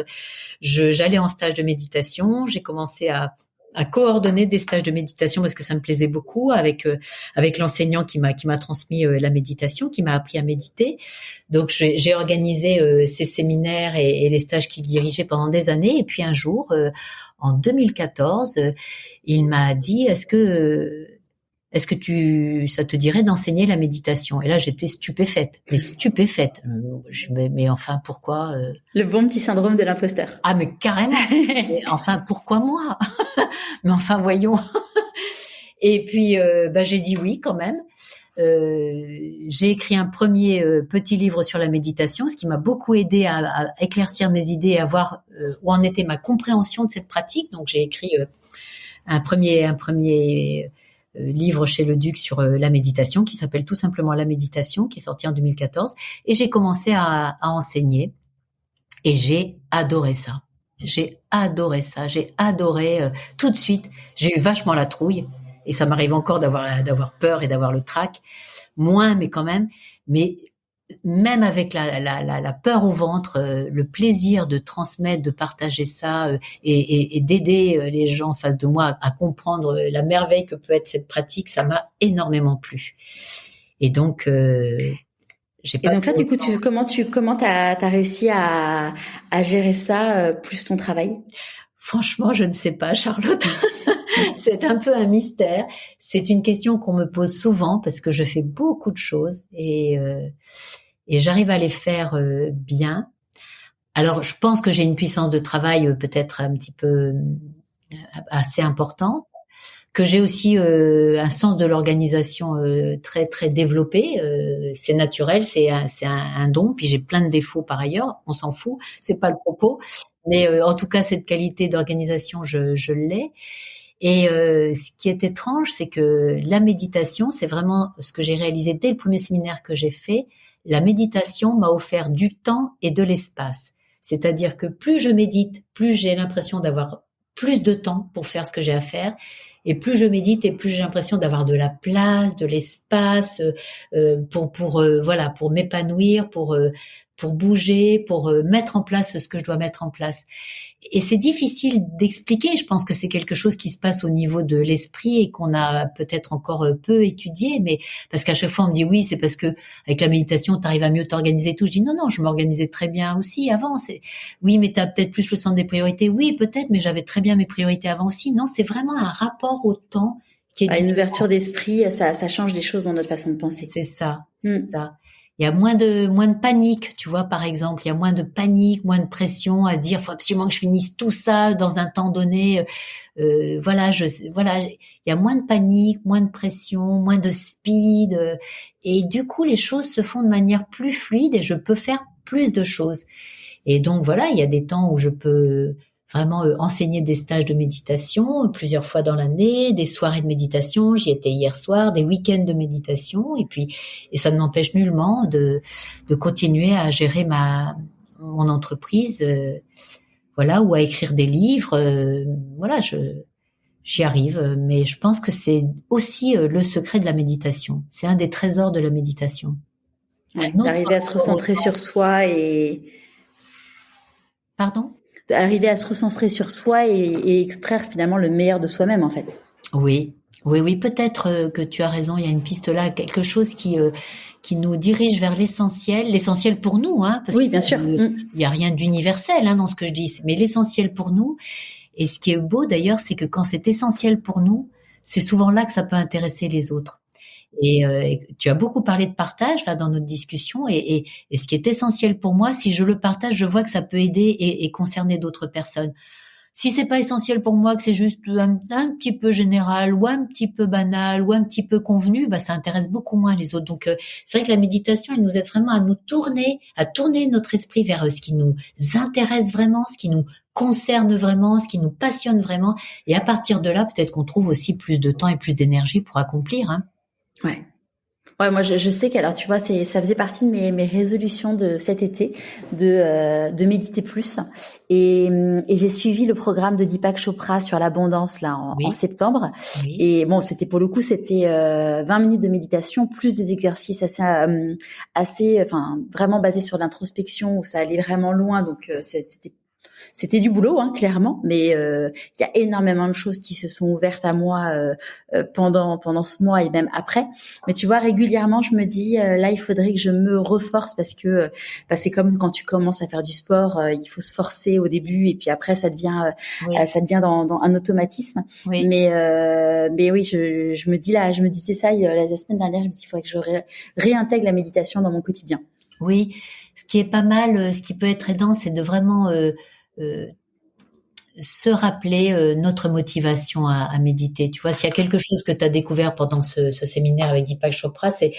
j'allais en stage de méditation. J'ai commencé à coordonner des stages de méditation parce que ça me plaisait beaucoup avec l'enseignant qui m'a transmis la méditation, qui m'a appris à méditer. Donc j'ai organisé ces séminaires et les stages qu'il dirigeait pendant des années. Et puis un jour, en 2014, il m'a dit est-ce que ça te dirait d'enseigner la méditation? Et là, j'étais stupéfaite. Mais enfin, pourquoi Le bon petit syndrome de l'imposteur. Ah, mais carrément. Mais enfin, pourquoi moi? Mais enfin, voyons. Et puis, j'ai dit oui quand même. J'ai écrit un premier petit livre sur la méditation, ce qui m'a beaucoup aidé à éclaircir mes idées, à voir où en était ma compréhension de cette pratique. Donc, j'ai écrit un premier livre chez Le Duc sur la méditation, qui s'appelle tout simplement La méditation, qui est sorti en 2014. Et j'ai commencé à enseigner. Et j'ai adoré ça. J'ai adoré tout de suite. J'ai eu vachement la trouille. Et ça m'arrive encore d'avoir peur et d'avoir le trac. Moins, mais quand même. Mais même avec la peur au ventre, le plaisir de transmettre, de partager ça et d'aider les gens en face de moi à comprendre la merveille que peut être cette pratique, ça m'a énormément plu. Et donc, donc là, du coup, comment t'as réussi à gérer ça plus ton travail? Franchement, je ne sais pas, Charlotte. C'est un peu un mystère. C'est une question qu'on me pose souvent parce que je fais beaucoup de choses et j'arrive à les faire bien. Alors, je pense que j'ai une puissance de travail peut-être un petit peu assez importante, que j'ai aussi un sens de l'organisation très très développé. C'est naturel, c'est un don. Puis j'ai plein de défauts par ailleurs. On s'en fout, c'est pas le propos. Mais en tout cas, cette qualité d'organisation, je l'ai. Et ce qui est étrange, c'est que la méditation, c'est vraiment ce que j'ai réalisé dès le premier séminaire que j'ai fait. La méditation m'a offert du temps et de l'espace. C'est-à-dire que plus je médite, plus j'ai l'impression d'avoir plus de temps pour faire ce que j'ai à faire. Et plus je médite et plus j'ai l'impression d'avoir de la place, de l'espace pour m'épanouir, pour bouger, pour mettre en place ce que je dois mettre en place. Et c'est difficile d'expliquer. Je pense que c'est quelque chose qui se passe au niveau de l'esprit et qu'on a peut-être encore peu étudié, mais parce qu'à chaque fois on me dit oui, c'est parce que avec la méditation tu arrives à mieux t'organiser et tout. Je dis non, je m'organisais très bien aussi avant. Oui, mais tu as peut-être plus le sens des priorités. Oui, peut-être, mais j'avais très bien mes priorités avant aussi. Non, c'est vraiment un rapport au temps qui est une ouverture d'esprit, ça change des choses dans notre façon de penser. C'est ça. Il y a moins de panique, tu vois, par exemple. Il y a moins de panique, moins de pression à dire, faut absolument que je finisse tout ça dans un temps donné. Il y a moins de panique, moins de pression, moins de speed. Et du coup, les choses se font de manière plus fluide et je peux faire plus de choses. Et donc, voilà, il y a des temps où je peux vraiment enseigner des stages de méditation plusieurs fois dans l'année, des soirées de méditation, j'y étais hier soir, des week-ends de méditation, et ça ne m'empêche nullement de continuer à gérer mon entreprise, ou à écrire des livres, j'y arrive, mais je pense que c'est aussi le secret de la méditation, c'est un des trésors de la méditation. D'arriver à se recentrer sur soi et... Pardon ? Arriver à se recentrer sur soi et extraire finalement le meilleur de soi-même, en fait. Oui, peut-être que tu as raison, il y a une piste là, quelque chose qui nous dirige vers l'essentiel pour nous, hein, parce oui, bien sûr. Il y a rien d'universel dans ce que je dis, mais l'essentiel pour nous. Et ce qui est beau d'ailleurs, c'est que quand c'est essentiel pour nous, c'est souvent là que ça peut intéresser les autres. Et tu as beaucoup parlé de partage là dans notre discussion, et ce qui est essentiel pour moi, si je le partage, je vois que ça peut aider et concerner d'autres personnes. Si c'est pas essentiel pour moi, que c'est juste un petit peu général ou un petit peu banal ou un petit peu convenu, ça intéresse beaucoup moins les autres. Donc c'est vrai que la méditation, elle nous aide vraiment à tourner notre esprit vers ce qui nous intéresse vraiment, ce qui nous concerne vraiment, ce qui nous passionne vraiment. Et à partir de là, peut-être qu'on trouve aussi plus de temps et plus d'énergie pour accomplir. Ouais. Ouais, moi je sais qu'alors tu vois, ça faisait partie de mes résolutions de cet été de méditer plus, et j'ai suivi le programme de Deepak Chopra sur l'abondance là en septembre. Oui. Et bon, c'était 20 minutes de méditation plus des exercices assez enfin vraiment basés sur l'introspection où ça allait vraiment loin, donc c'était du boulot, clairement, mais il y a énormément de choses qui se sont ouvertes à moi pendant ce mois et même après. Mais tu vois, régulièrement, je me dis là, il faudrait que je me reforce, parce que c'est comme quand tu commences à faire du sport, il faut se forcer au début et puis après ça devient dans un automatisme. Oui. Mais oui, je me disais ça la semaine dernière, je me suis dit, il faudrait que je réintègre la méditation dans mon quotidien. Oui, ce qui est pas mal, ce qui peut être aidant, c'est de vraiment se rappeler notre motivation à méditer. Tu vois, s'il y a quelque chose que tu as découvert pendant ce séminaire avec Deepak Chopra, c'est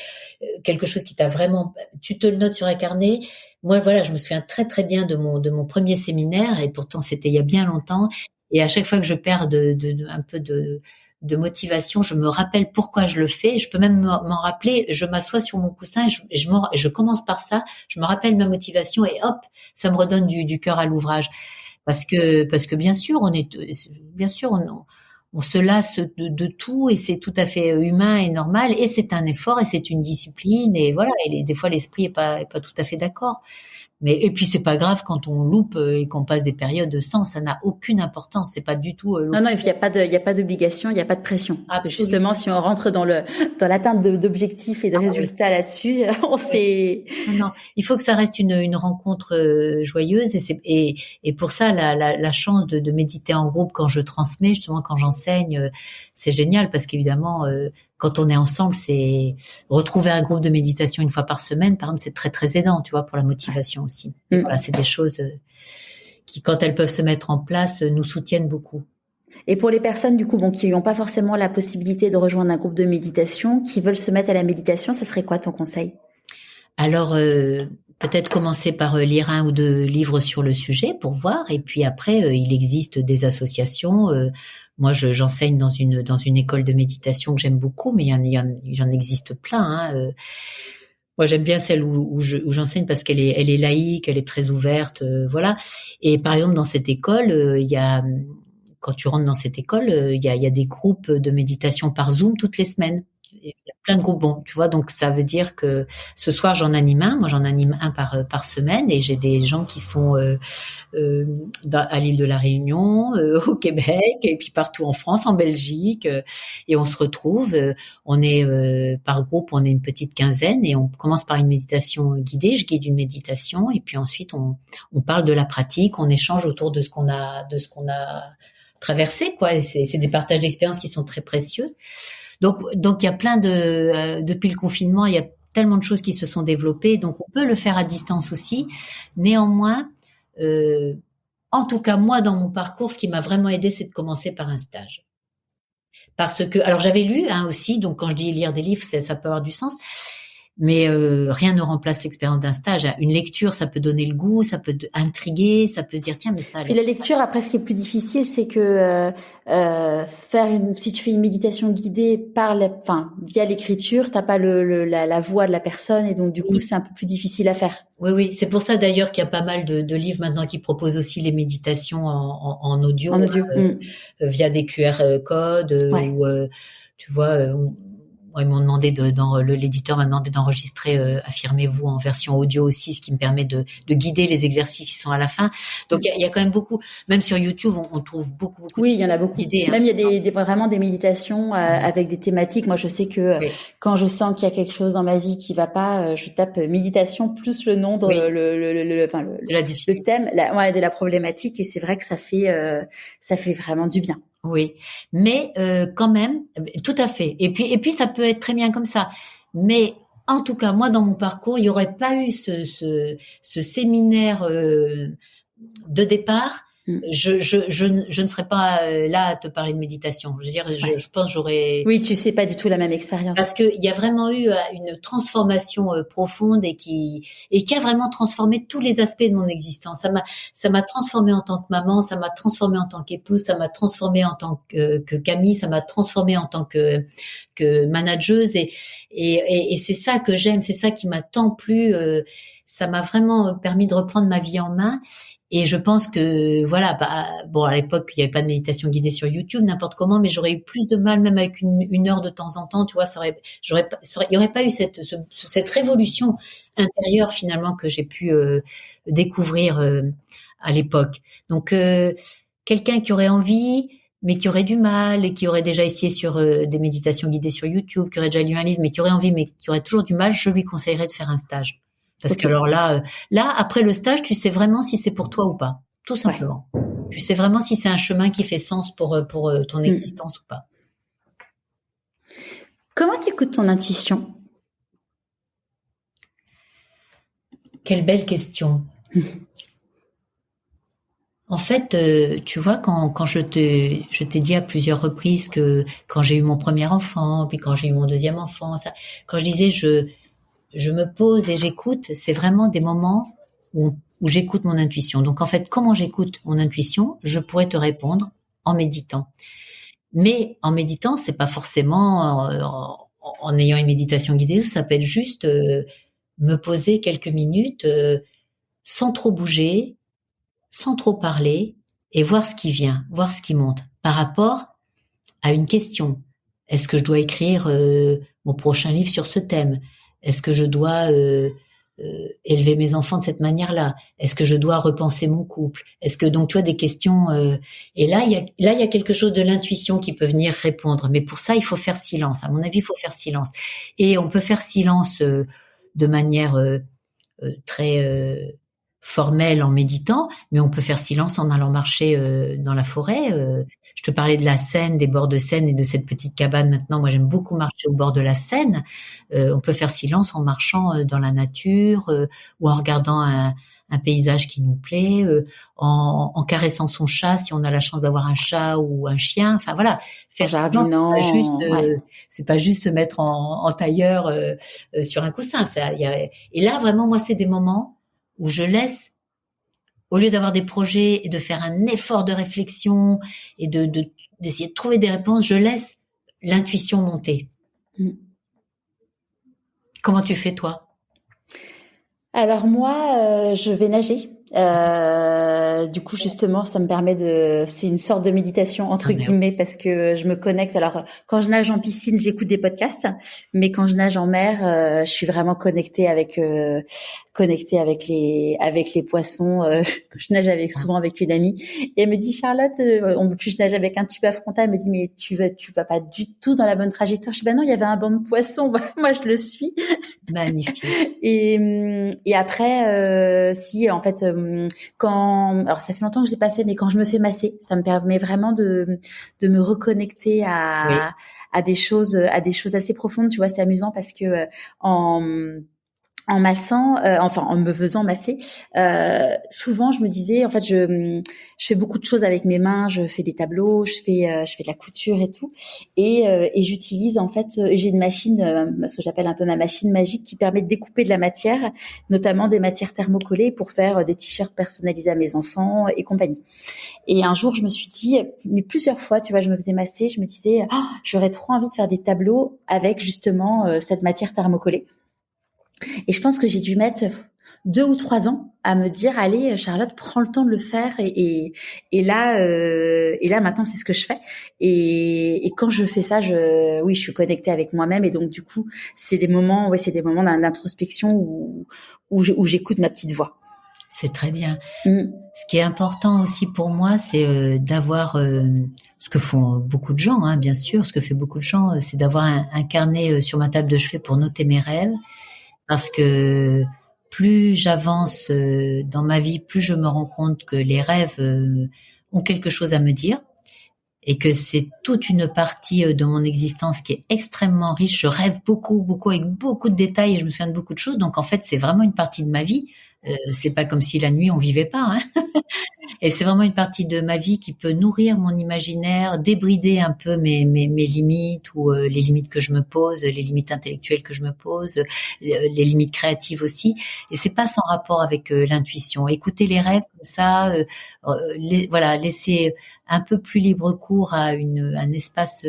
quelque chose qui t'a vraiment... Tu te le notes sur un carnet. Moi, voilà, je me souviens très très bien de mon premier séminaire, et pourtant c'était il y a bien longtemps. Et à chaque fois que je perds un peu de motivation, je me rappelle pourquoi je le fais. Je peux même m'en rappeler. Je m'assois sur mon coussin et je commence par ça. Je me rappelle ma motivation et hop, ça me redonne du cœur à l'ouvrage. Parce que bien sûr, on se lasse de tout, et c'est tout à fait humain et normal, et c'est un effort et c'est une discipline, et voilà. Et des fois, l'esprit est pas tout à fait d'accord. Et puis c'est pas grave quand on loupe et qu'on passe des périodes sans, ça n'a aucune importance, c'est pas du tout. Non, il y a pas d'obligation, il y a pas de pression. Absolument. Justement, si on rentre dans l'atteinte d'objectifs et de résultats là-dessus, Non, il faut que ça reste une rencontre joyeuse, et pour ça la chance de méditer en groupe quand je transmets, justement quand j'enseigne, c'est génial, parce qu'évidemment quand on est ensemble, c'est retrouver un groupe de méditation une fois par semaine, par exemple, c'est très très aidant, tu vois, pour la motivation aussi. Et voilà, c'est des choses qui, quand elles peuvent se mettre en place, nous soutiennent beaucoup. Et pour les personnes du coup qui n'ont pas forcément la possibilité de rejoindre un groupe de méditation, qui veulent se mettre à la méditation, ça serait quoi ton conseil? Alors peut-être commencer par lire 1 ou 2 livres sur le sujet pour voir, et puis après il existe des associations. Moi, j'enseigne dans une école de méditation que j'aime beaucoup, mais il y en existe plein. Moi, j'aime bien celle où j'enseigne, parce qu'elle est laïque, elle est très ouverte, voilà. Et par exemple, dans cette école, quand tu rentres dans cette école, il y a des groupes de méditation par Zoom toutes les semaines. Il y a plein de groupes. Bon, tu vois, donc ça veut dire que ce soir j'en anime un. Moi, j'en anime un par semaine, et j'ai des gens qui sont à l'île de la Réunion, au Québec, et puis partout en France, en Belgique, et on se retrouve. On est par groupe, on est une petite quinzaine, et on commence par une méditation guidée. Je guide une méditation, et puis ensuite on parle de la pratique, on échange autour de ce qu'on a traversé, quoi. Et c'est des partages d'expériences qui sont très précieux. Donc il y a plein depuis le confinement, il y a tellement de choses qui se sont développées, donc on peut le faire à distance aussi. Néanmoins, en tout cas moi, dans mon parcours, ce qui m'a vraiment aidé, c'est de commencer par un stage. Parce que, alors j'avais lu aussi, donc quand je dis lire des livres, ça peut avoir du sens. Mais rien ne remplace l'expérience d'un stage. Une lecture, ça peut donner le goût, ça peut intriguer, ça peut se dire tiens, mais ça. Puis la lecture, après, ce qui est plus difficile, c'est que si tu fais une méditation guidée via l'écriture, t'as pas la voix de la personne, et donc du coup, c'est un peu plus difficile à faire. Oui, c'est pour ça d'ailleurs qu'il y a pas mal de livres maintenant qui proposent aussi les méditations en audio, via des QR codes, ou tu vois. Ils m'ont demandé l'éditeur m'a demandé d'enregistrer Affirmez-vous en version audio aussi, ce qui me permet de guider les exercices qui sont à la fin. Donc il y a quand même beaucoup, même sur YouTube, on trouve beaucoup. Oui, il y en a beaucoup. D'idées, même il y a vraiment des méditations avec des thématiques. Moi, je sais que quand je sens qu'il y a quelque chose dans ma vie qui va pas, je tape méditation plus le nom de le thème, de la problématique, et c'est vrai que ça fait vraiment du bien. Oui, mais quand même, tout à fait. Et puis, ça peut être très bien comme ça. Mais en tout cas, moi, dans mon parcours, il n'y aurait pas eu ce séminaire de départ. Mm. Je ne serais pas là à te parler de méditation. Je veux dire, Ouais. je pense que j'aurais. Oui, tu sais pas du tout la même expérience. Parce qu'il y a vraiment eu une transformation profonde et qui a vraiment transformé tous les aspects de mon existence. Ça m'a transformée en tant que maman, ça m'a transformée en tant qu'épouse, ça m'a transformée en tant que Camille, ça m'a transformée en tant que manageuse et c'est ça que j'aime, c'est ça qui m'a tant plu. Ça m'a vraiment permis de reprendre ma vie en main. Et je pense que voilà, bon, à l'époque il n'y avait pas de méditation guidée sur YouTube, n'importe comment, mais j'aurais eu plus de mal même avec une heure de temps en temps, tu vois, il y aurait pas eu cette révolution intérieure finalement que j'ai pu découvrir à l'époque. Donc quelqu'un qui aurait envie, mais qui aurait du mal et qui aurait déjà essayé sur des méditations guidées sur YouTube, qui aurait déjà lu un livre, mais qui aurait envie, mais qui aurait toujours du mal, je lui conseillerais de faire un stage. Parce Ok. que alors là, après le stage, tu sais vraiment si c'est pour toi ou pas, tout simplement. Ouais. Tu sais vraiment si c'est un chemin qui fait sens pour ton existence ou pas. Comment t'écoutes ton intuition? Quelle belle question. En fait, tu vois, quand je t'ai dit à plusieurs reprises que quand j'ai eu mon premier enfant, puis quand j'ai eu mon deuxième enfant, quand je disais je me pose et j'écoute, c'est vraiment des moments où j'écoute mon intuition. Donc en fait, comment j'écoute mon intuition, je pourrais te répondre en méditant. Mais en méditant, c'est pas forcément en ayant une méditation guidée, ça peut être juste me poser quelques minutes sans trop bouger, sans trop parler et voir ce qui vient, voir ce qui monte par rapport à une question. Est-ce que je dois écrire mon prochain livre sur ce thème? Est-ce que je dois élever mes enfants de cette manière-là? Est-ce que je dois repenser mon couple? Est-ce que donc tu vois des questions et là il y a quelque chose de l'intuition qui peut venir répondre. Mais pour ça il faut faire silence. À mon avis il faut faire silence. Et on peut faire silence de manière très formelle en méditant, mais on peut faire silence en allant marcher dans la forêt. Je te parlais de la Seine, des bords de Seine et de cette petite cabane. Maintenant, moi, j'aime beaucoup marcher au bord de la Seine. On peut faire silence en marchant dans la nature ou en regardant un paysage qui nous plaît, en caressant son chat si on a la chance d'avoir un chat ou un chien. Enfin voilà, faire jardinant, c'est pas juste se mettre en tailleur sur un coussin. Et là, vraiment, moi, c'est des moments où je laisse, au lieu d'avoir des projets et de faire un effort de réflexion et d'essayer de trouver des réponses, je laisse l'intuition monter. Comment tu fais, toi? Alors moi, je vais nager. Du coup, justement, ça me permet c'est une sorte de méditation entre guillemets parce que je me connecte. Alors, quand je nage en piscine, j'écoute des podcasts, mais quand je nage en mer, je suis vraiment connectée avec les poissons. Je nage souvent avec une amie et elle me dit Charlotte, je nage avec un tuba frontal. Elle me dit mais tu vas pas du tout dans la bonne trajectoire. Je dis bah non, il y avait un banc de poissons. Moi je le suis. Magnifique. Et après, si en fait, alors ça fait longtemps que je l'ai pas fait, mais quand je me fais masser, ça me permet vraiment de me reconnecter à des choses assez profondes. Tu vois, c'est amusant parce que en massant, en me faisant masser, souvent je me disais, en fait, je fais beaucoup de choses avec mes mains, je fais des tableaux, je fais de la couture et tout, et j'utilise en fait, j'ai une machine, ce que j'appelle un peu ma machine magique, qui permet de découper de la matière, notamment des matières thermocollées pour faire des t-shirts personnalisés à mes enfants et compagnie. Et un jour, je me suis dit, mais plusieurs fois, tu vois, je me faisais masser, je me disais, j'aurais trop envie de faire des tableaux avec justement cette matière thermocollée. Et je pense que j'ai dû mettre 2 ou 3 ans à me dire, allez, Charlotte, prends le temps de le faire. Et là, maintenant, c'est ce que je fais. Et quand je fais ça, je suis connectée avec moi-même. Et donc, du coup, c'est des moments d'introspection où j'écoute ma petite voix. C'est très bien. Ce qui est important aussi pour moi, c'est d'avoir ce que font beaucoup de gens, bien sûr. Ce que fait beaucoup de gens, c'est d'avoir un carnet sur ma table de chevet pour noter mes rêves. Parce que plus j'avance dans ma vie, plus je me rends compte que les rêves ont quelque chose à me dire. et que c'est toute une partie de mon existence qui est extrêmement riche. Je rêve beaucoup, beaucoup, avec beaucoup de détails et je me souviens de beaucoup de choses. Donc en fait, c'est vraiment une partie de ma vie. C'est pas comme si la nuit on vivait pas, hein. Et c'est vraiment une partie de ma vie qui peut nourrir mon imaginaire, débrider un peu mes limites ou les limites que je me pose, les limites intellectuelles que je me pose, les limites créatives aussi. Et c'est pas sans rapport avec l'intuition. Écouter les rêves comme ça, voilà, laisser un peu plus libre cours à un espace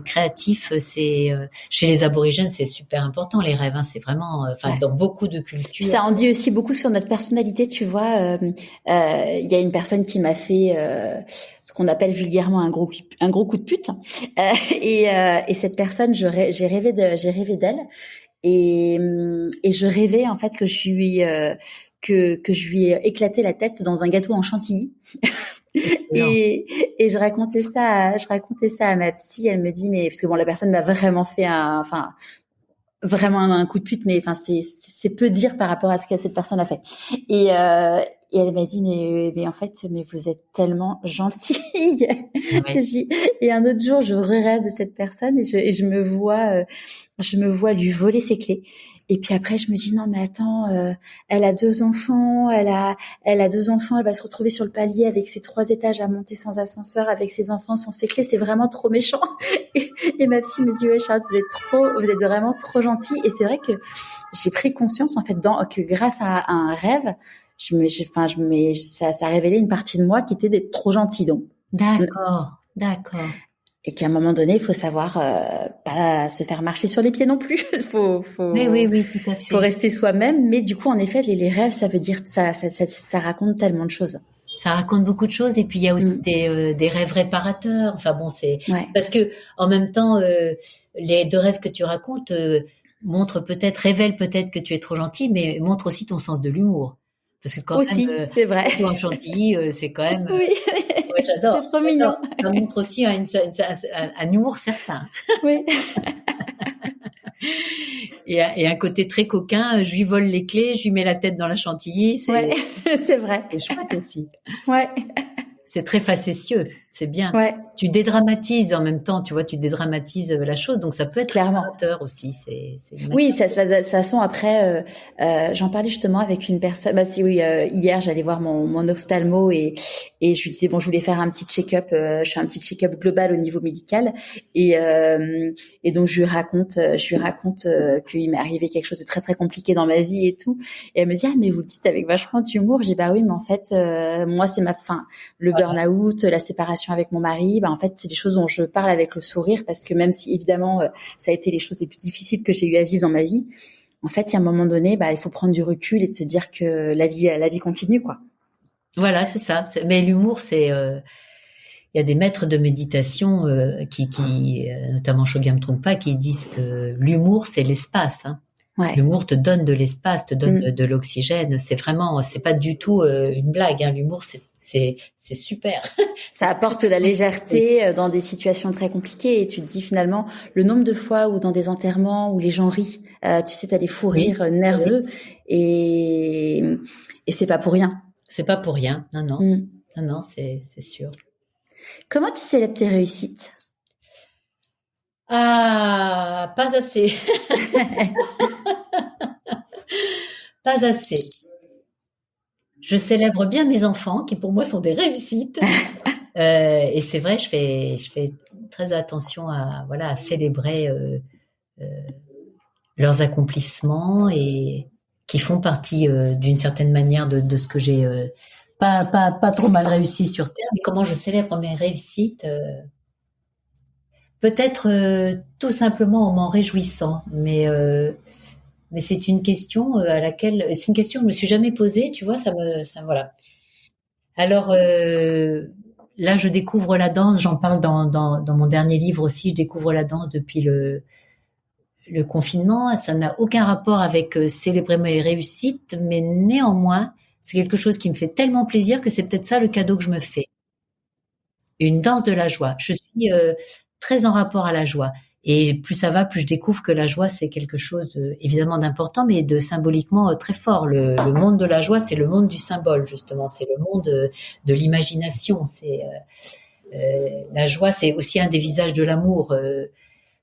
créatif. C'est chez les aborigènes, c'est super important les rêves. Hein, c'est vraiment, dans beaucoup de cultures. Ça en dit aussi beaucoup sur notre personnalité, tu vois. Il y a une personne qui m'a fait ce qu'on appelle vulgairement un gros coup de pute, et cette personne, j'ai rêvé d'elle, et je rêvais en fait que je lui ai éclaté la tête dans un gâteau en chantilly. Et je racontais ça à ma psy. Elle me dit, mais parce que bon, la personne m'a vraiment fait vraiment un coup de pute, mais c'est peu dire par rapport à ce que cette personne a fait. Et elle m'a dit, mais en fait, mais vous êtes tellement gentille. Ouais. Et un autre jour, je rêve de cette personne et je me vois lui voler ses clés. Et puis après, je me dis non, mais attends, elle a 2 enfants, elle a 2 enfants, elle va se retrouver sur le palier avec ses 3 étages à monter sans ascenseur, avec ses enfants, sans ses clés, c'est vraiment trop méchant. Et ma psy me dit ouais, Charlotte, vous êtes vraiment trop gentille. Et c'est vrai que j'ai pris conscience en fait que grâce à un rêve, ça a révélé une partie de moi qui était d'être trop gentille. Donc d'accord. Et qu'à un moment donné, il faut savoir pas se faire marcher sur les pieds non plus. Oui, tout à fait. Faut rester soi-même, mais du coup, en effet, les rêves, ça veut dire ça raconte tellement de choses. Ça raconte beaucoup de choses, et puis il y a aussi des rêves réparateurs. Enfin bon, parce que en même temps, les 2 rêves que tu racontes révèlent peut-être que tu es trop gentil, mais montrent aussi ton sens de l'humour. Parce que quand aussi, même, c'est vrai. En chantilly, c'est quand même. Oui. Ouais, j'adore. C'est trop mignon. Ça montre aussi un humour certain. Oui. Et un côté très coquin. Je lui vole les clés, je lui mets la tête dans la chantilly. C'est vrai. C'est chouette aussi. Ouais. C'est très facétieux, c'est bien. Ouais. Tu dédramatises en même temps, tu vois, tu dédramatises la chose, donc ça peut être réparateur aussi. Oui, ça se passe de toute façon. Après, j'en parlais justement avec une personne. Hier j'allais voir mon ophtalmo et je lui disais bon, je voulais faire un petit check-up. Je fais un petit check-up global au niveau médical et donc je lui raconte qu'il m'est arrivé quelque chose de très très compliqué dans ma vie et tout. Et elle me dit ah mais vous le dites avec vachement d'humour. J'ai bah oui, mais en fait moi c'est le burn-out, la séparation avec mon mari, en fait, c'est des choses dont je parle avec le sourire parce que même si évidemment ça a été les choses les plus difficiles que j'ai eu à vivre dans ma vie, en fait, il y a un moment donné, il faut prendre du recul et de se dire que la vie continue, quoi. Voilà, c'est ça. Mais l'humour, c'est il y a des maîtres de méditation qui notamment Chogyam Trungpa, qui disent que l'humour, c'est l'espace. Hein. Ouais. L'humour te donne de l'espace, te donne de l'oxygène. C'est pas du tout une blague. Hein. L'humour, c'est super. Ça apporte de la légèreté dans des situations très compliquées. Et tu te dis finalement, le nombre de fois où dans des enterrements où les gens rient, tu sais, t'as des fous rires nerveux, et c'est pas pour rien. C'est pas pour rien. Non, non, c'est sûr. Comment tu célèbres tes réussites ? Ah, pas assez. Pas assez. Je célèbre bien mes enfants, qui pour moi sont des réussites. Et c'est vrai, je fais très attention à célébrer leurs accomplissements et qui font partie d'une certaine manière de ce que j'ai pas trop mal réussi sur Terre. Mais comment je célèbre mes réussites peut-être tout simplement en m'en réjouissant, mais c'est une question c'est une question que je me suis jamais posée, tu vois, ça voilà. Alors là, je découvre la danse, j'en parle dans mon dernier livre aussi, je découvre la danse depuis le confinement, ça n'a aucun rapport avec célébrer mes réussites, mais néanmoins, c'est quelque chose qui me fait tellement plaisir que c'est peut-être ça le cadeau que je me fais. Une danse de la joie. Je suis très en rapport à la joie. Et plus ça va, plus je découvre que la joie, c'est quelque chose évidemment d'important, mais de symboliquement très fort. Le monde de la joie, c'est le monde du symbole, justement. C'est le monde de l'imagination. La joie, c'est aussi un des visages de l'amour.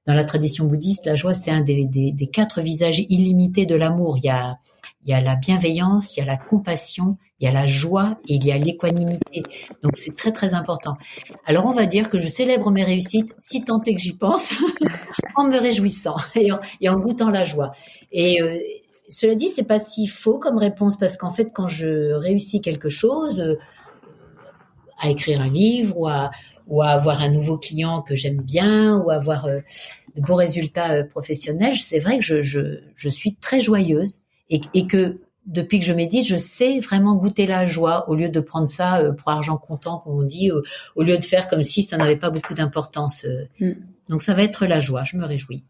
Dans la tradition bouddhiste, la joie, c'est un des 4 visages illimités de l'amour. Il y a la bienveillance, il y a la compassion, il y a la joie et il y a l'équanimité. Donc, c'est très, très important. Alors, on va dire que je célèbre mes réussites, si tant est que j'y pense, en me réjouissant et en goûtant la joie. Et cela dit, c'est pas si faux comme réponse parce qu'en fait, quand je réussis quelque chose, à écrire un livre ou à avoir un nouveau client que j'aime bien ou à avoir de beaux résultats professionnels, c'est vrai que je suis très joyeuse et que depuis que je médite, je sais vraiment goûter la joie au lieu de prendre ça pour argent comptant, comme on dit, au lieu de faire comme si ça n'avait pas beaucoup d'importance. Donc ça va être la joie, je me réjouis.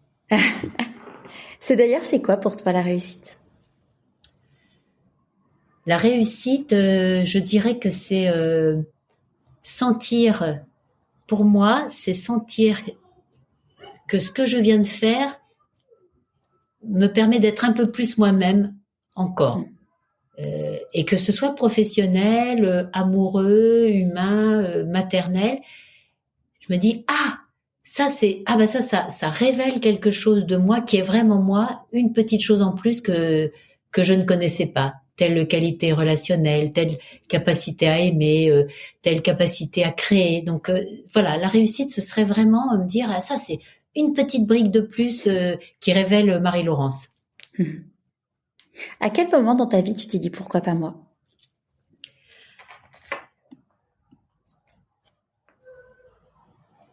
C'est quoi pour toi la réussite ? La réussite, je dirais que c'est sentir, pour moi, c'est sentir que ce que je viens de faire me permet d'être un peu plus moi-même encore. Et que ce soit professionnel, amoureux, humain, maternel, je me dis, ça révèle quelque chose de moi qui est vraiment moi, une petite chose en plus que je ne connaissais pas. Telle qualité relationnelle, telle capacité à aimer, telle capacité à créer. Donc voilà, la réussite, ce serait vraiment me dire, ça c'est une petite brique de plus qui révèle Marie-Laurence. À quel moment dans ta vie tu t'es dit pourquoi pas moi ?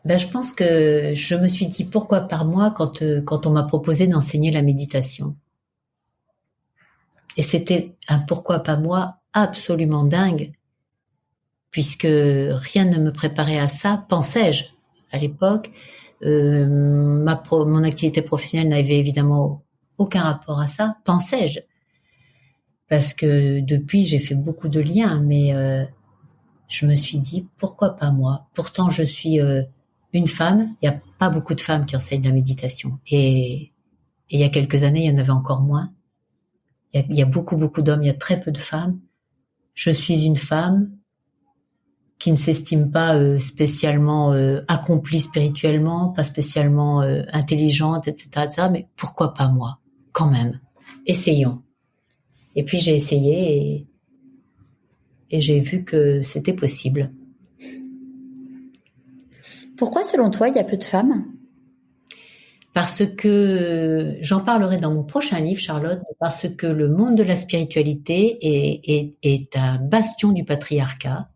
Je pense que je me suis dit pourquoi pas moi quand on m'a proposé d'enseigner la méditation. Et c'était un pourquoi pas moi absolument dingue, puisque rien ne me préparait à ça, pensais-je à l'époque. Mon activité professionnelle n'avait évidemment aucun rapport à ça, pensais-je. Parce que depuis, j'ai fait beaucoup de liens, mais je me suis dit, pourquoi pas moi ? Pourtant, je suis une femme, il n'y a pas beaucoup de femmes qui enseignent la méditation. Et il y a quelques années, il y en avait encore moins. Il y a beaucoup d'hommes, il y a très peu de femmes. Je suis une femme qui ne s'estime pas spécialement accomplie spirituellement, pas spécialement intelligente, etc., mais pourquoi pas moi, quand même. Essayons. Et puis j'ai essayé et j'ai vu que c'était possible. Pourquoi, selon toi, il y a peu de femmes ? Parce que, j'en parlerai dans mon prochain livre, Charlotte, parce que le monde de la spiritualité est un bastion du patriarcat,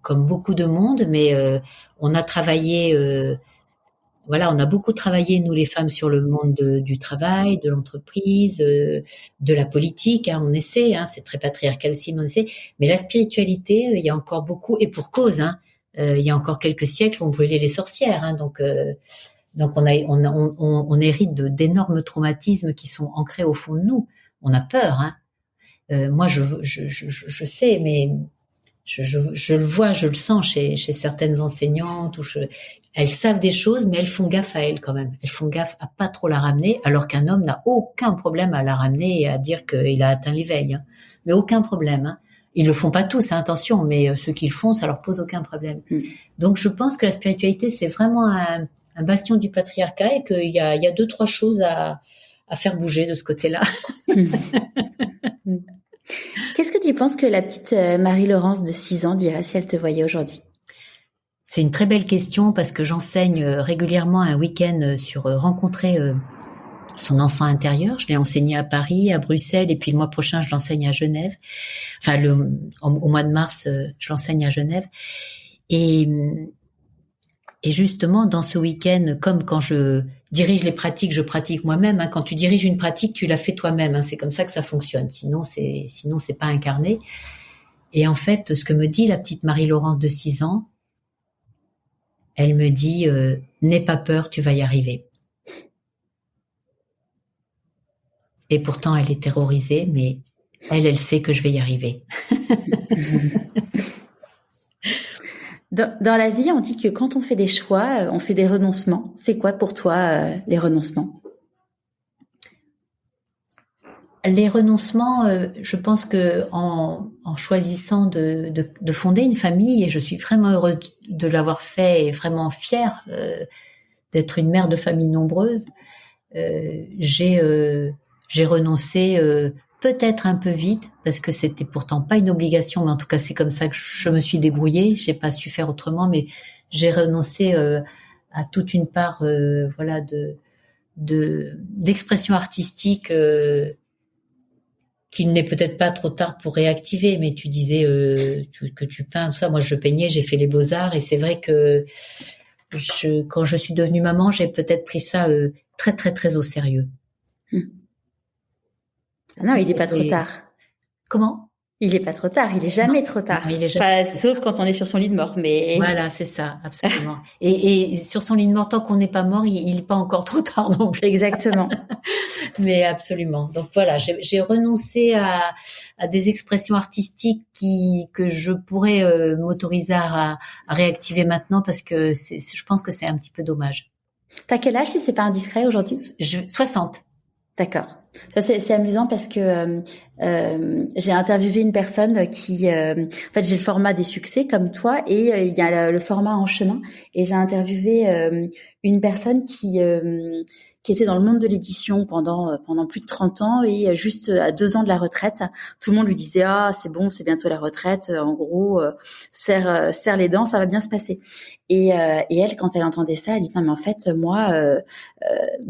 comme beaucoup de monde, mais on a travaillé, on a beaucoup travaillé, nous les femmes, sur le monde du travail, de l'entreprise, de la politique, on essaie, c'est très patriarcal aussi, mais on essaie. Mais la spiritualité, il y a encore beaucoup, et pour cause, il y a encore quelques siècles, on brûlait les sorcières, donc on hérite d'énormes traumatismes qui sont ancrés au fond de nous. On a peur, moi je sais, mais je le vois, je le sens chez certaines enseignantes elles savent des choses, mais elles font gaffe à elles quand même. Elles font gaffe à pas trop la ramener, alors qu'un homme n'a aucun problème à la ramener et à dire qu'il a atteint l'éveil, mais aucun problème. Ils le font pas tous, attention, mais ceux qui le font, ça leur pose aucun problème. Donc je pense que la spiritualité, c'est vraiment un bastion du patriarcat et qu'il y a 2-3 choses à faire bouger de ce côté-là. Qu'est-ce que tu penses que la petite Marie-Laurence de 6 ans dirait si elle te voyait aujourd'hui ? C'est une très belle question parce que j'enseigne régulièrement un week-end sur rencontrer son enfant intérieur. Je l'ai enseigné à Paris, à Bruxelles, et puis le mois prochain, je l'enseigne à Genève. Enfin, au mois de mars, je l'enseigne à Genève. Et justement, dans ce week-end, comme quand je dirige les pratiques, je pratique moi-même. Quand tu diriges une pratique, tu la fais toi-même. C'est comme ça que ça fonctionne. Sinon, c'est pas incarné. Et en fait, ce que me dit la petite Marie-Laurence de 6 ans, elle me dit n'aie pas peur, tu vas y arriver. Et pourtant, elle est terrorisée, mais elle sait que je vais y arriver. Dans la vie, on dit que quand on fait des choix, on fait des renoncements. C'est quoi pour toi les renoncements ? les renoncements, je pense que en choisissant de fonder une famille, et je suis vraiment heureuse de l'avoir fait et vraiment fière d'être une mère de famille nombreuse, j'ai renoncé peut-être un peu vite parce que c'était pourtant pas une obligation, mais en tout cas c'est comme ça que je me suis débrouillée. J'ai pas su faire autrement, mais j'ai renoncé à toute une part, voilà, d'expression artistique. Qu'il n'est peut-être pas trop tard pour réactiver, mais tu disais que tu peins, tout ça. Moi, je peignais, j'ai fait les beaux-arts, et c'est vrai que quand je suis devenue maman, j'ai peut-être pris ça très, très, très au sérieux. Ah non, il n'est pas trop tard. Comment? Il n'est pas trop tard, il est jamais trop tard. Non, il est jamais trop tard. Sauf quand on est sur son lit de mort, mais... Voilà, c'est ça, absolument. Et sur son lit de mort, tant qu'on n'est pas mort, il n'est pas encore trop tard non plus. Exactement. Mais absolument. Donc voilà, j'ai renoncé à des expressions artistiques que je pourrais m'autoriser à réactiver maintenant, parce que je pense que c'est un petit peu dommage. T'as quel âge, si c'est pas indiscret, aujourd'hui? 60. D'accord. Ça, c'est amusant parce que j'ai interviewé une personne qui, en fait, j'ai le format des succès comme toi, et il y a le format en chemin. Et j'ai interviewé une personne qui était dans le monde de l'édition pendant plus de 30 ans, et juste à 2 ans de la retraite, tout le monde lui disait c'est bon, c'est bientôt la retraite. En gros, serre les dents, ça va bien se passer. Et elle, quand elle entendait ça, elle dit non mais en fait moi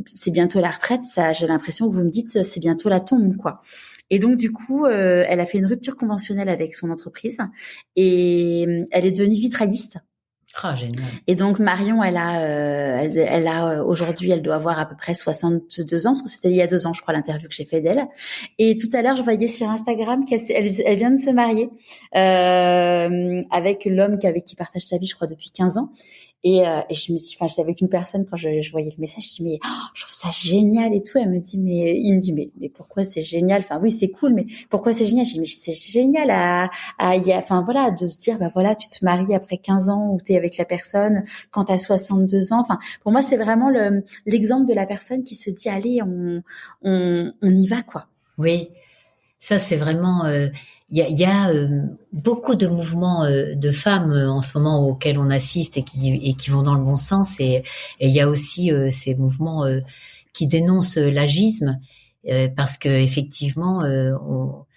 c'est bientôt la retraite, ça, j'ai l'impression que vous me dites c'est bientôt la tombe, quoi. Et donc du coup, elle a fait une rupture conventionnelle avec son entreprise, et elle est devenue vitrailliste. Ah, génial. Et donc Marion, elle a aujourd'hui, elle doit avoir à peu près 62 ans, parce que c'était il y a 2 ans, je crois, l'interview que j'ai fait d'elle. Et tout à l'heure, je voyais sur Instagram qu'elle vient de se marier avec l'homme avec qui partage sa vie, je crois, depuis 15 ans. Et je me suis, j'étais avec une personne quand je voyais le message, je dis mais je trouve ça génial et tout. Il me dit mais pourquoi c'est génial? Enfin oui, c'est cool, mais pourquoi c'est génial? Je dis mais c'est génial enfin voilà, de se dire voilà, tu te maries après 15 ans où t'es avec la personne quand t'as 62 ans. Enfin pour moi c'est vraiment l'exemple de la personne qui se dit allez, on y va, quoi. Oui, ça c'est vraiment. Il y a beaucoup de mouvements de femmes en ce moment auxquels on assiste et qui vont dans le bon sens, et il y a aussi ces mouvements qui dénoncent l'agisme, parce que effectivement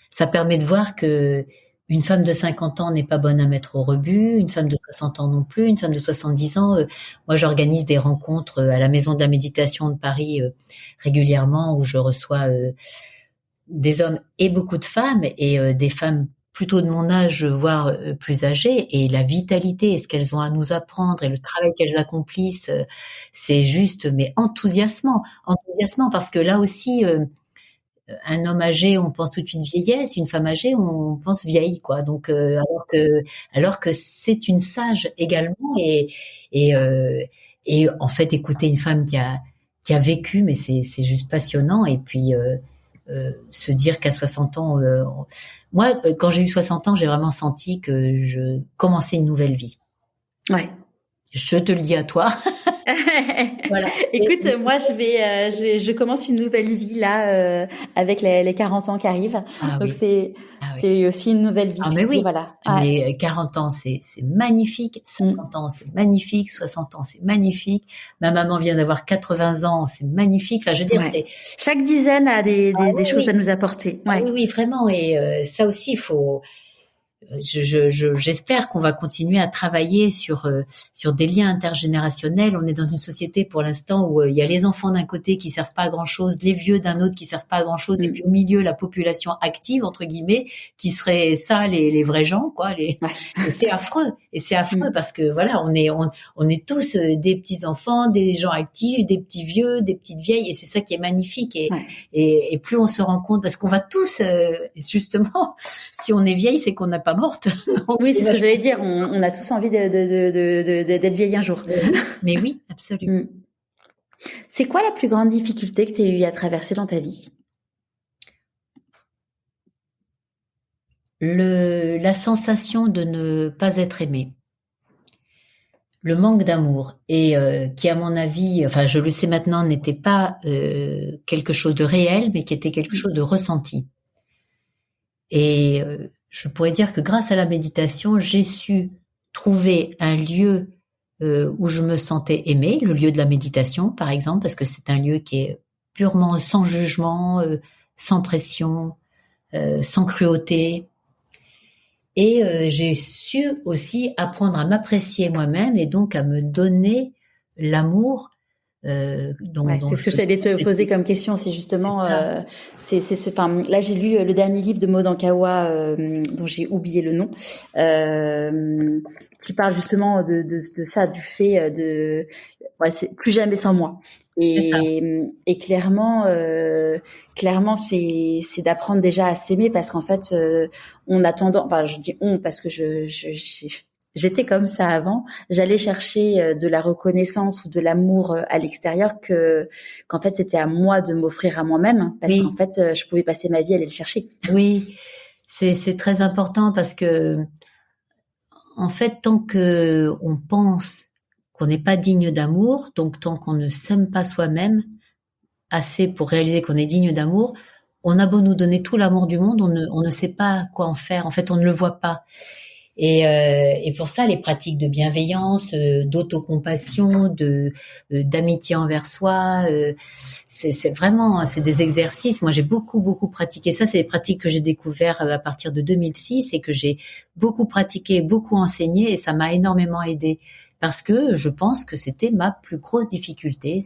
ça permet de voir que une femme de 50 ans n'est pas bonne à mettre au rebut, une femme de 60 ans non plus, une femme de 70 ans. Moi, j'organise des rencontres à la Maison de la Méditation de Paris régulièrement, où je reçois des hommes et beaucoup de femmes, et des femmes plutôt de mon âge, voire plus âgées, et la vitalité et ce qu'elles ont à nous apprendre et le travail qu'elles accomplissent, c'est juste mais enthousiasmant, parce que là aussi, un homme âgé, on pense tout de suite vieillesse, une femme âgée, on pense vieille, quoi. Donc alors que c'est une sage également, et en fait écouter une femme qui a vécu, mais c'est juste passionnant. Et puis se dire qu'à 60 ans, moi, quand j'ai eu 60 ans, j'ai vraiment senti que je commençais une nouvelle vie. Ouais. Je te le dis à toi. Voilà. Écoute, moi, je commence une nouvelle vie là, avec les 40 ans qui arrivent. Donc oui. C'est aussi une nouvelle vie. Mais oui. Voilà. Mais 40 ans, c'est magnifique. 50 ans, c'est magnifique. 60 ans, c'est magnifique. Ma maman vient d'avoir 80 ans, c'est magnifique. Enfin, je veux dire, c'est chaque dizaine a des choses à nous apporter. Ouais. Oui, vraiment. Et ça aussi, il faut. J'espère qu'on va continuer à travailler sur des liens intergénérationnels. On est dans une société pour l'instant où il y a les enfants d'un côté qui servent pas à grand chose, les vieux d'un autre qui servent pas à grand chose, et puis au milieu la population active entre guillemets qui serait ça les vrais gens, quoi. Et c'est affreux. Et c'est affreux parce que voilà, on est tous des petits enfants, des gens actifs, des petits vieux, des petites vieilles, et c'est ça qui est magnifique. Et plus on se rend compte, parce qu'on va tous justement, si on est vieille, c'est qu'on n'a pas morte. Donc, oui, c'est ce que j'allais dire. On a tous envie d'être vieille un jour. Mais oui, absolument. C'est quoi la plus grande difficulté que tu as eu à traverser dans ta vie? La sensation de ne pas être aimée. le manque d'amour et qui, à mon avis, enfin, je le sais maintenant, n'était pas quelque chose de réel, mais qui était quelque chose de ressenti. Et je pourrais dire que grâce à la méditation, j'ai su trouver un lieu où je me sentais aimée, le lieu de la méditation, par exemple, parce que c'est un lieu qui est purement sans jugement, sans pression, sans cruauté. Et j'ai su aussi apprendre à m'apprécier moi-même et donc à me donner l'amour dont c'est ce que j'allais te poser comme question, c'est justement, enfin, là j'ai lu le dernier livre de Maud Ankawa, dont j'ai oublié le nom, qui parle justement de ça, du fait c'est plus jamais sans moi. Et clairement, c'est d'apprendre déjà à s'aimer parce qu'en fait, on a tendance, enfin, je dis on parce que j'étais comme ça avant. J'allais chercher de la reconnaissance ou de l'amour à l'extérieur qu'en fait, c'était à moi de m'offrir à moi-même parce qu'en fait, je pouvais passer ma vie à aller le chercher. Oui, c'est très important parce que, en fait, tant que on pense qu'on n'est pas digne d'amour, donc tant qu'on ne s'aime pas soi-même assez pour réaliser qu'on est digne d'amour, on a beau nous donner tout l'amour du monde, on ne sait pas quoi en faire. En fait, on ne le voit pas. Et pour ça, les pratiques de bienveillance, d'autocompassion, d'amitié envers soi, c'est vraiment, c'est des exercices. Moi, j'ai beaucoup pratiqué ça. C'est des pratiques que j'ai découvertes à partir de 2006 et que j'ai beaucoup pratiqué, beaucoup enseigné, et ça m'a énormément aidé parce que je pense que c'était ma plus grosse difficulté,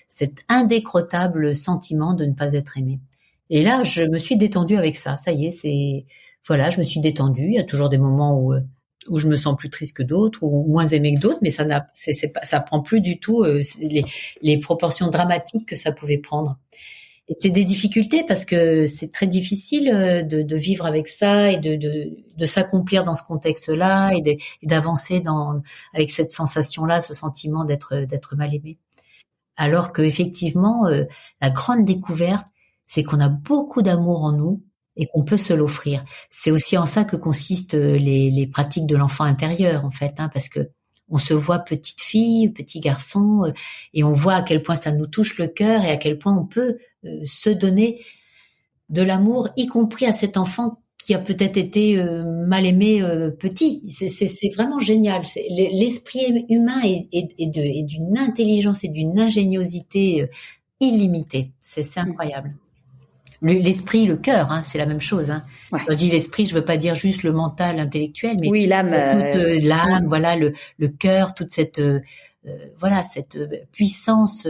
cet indécrottable sentiment de ne pas être aimé. Et là, je me suis détendue avec ça. Ça y est, voilà, je me suis détendue. Il y a toujours des moments où je me sens plus triste que d'autres ou moins aimée que d'autres, mais ça prend plus du tout les proportions dramatiques que ça pouvait prendre. Et c'est des difficultés parce que c'est très difficile de vivre avec ça et de s'accomplir dans ce contexte-là et d'avancer avec cette sensation-là, ce sentiment d'être mal aimé. Alors que effectivement, la grande découverte, c'est qu'on a beaucoup d'amour en nous et qu'on peut se l'offrir. C'est aussi en ça que consistent les pratiques de l'enfant intérieur, en fait, parce que on se voit petite fille, petit garçon, et on voit à quel point ça nous touche le cœur et à quel point on peut se donner de l'amour, y compris à cet enfant qui a peut-être été mal aimé petit. C'est vraiment génial. L'esprit humain est d'une intelligence et d'une ingéniosité illimitée. C'est incroyable. L'esprit, le cœur, c'est la même chose. Ouais. Quand je dis l'esprit, je veux pas dire juste le mental, l'intellectuel, mais oui, l'âme, l'âme, voilà, le cœur, toute cette cette puissance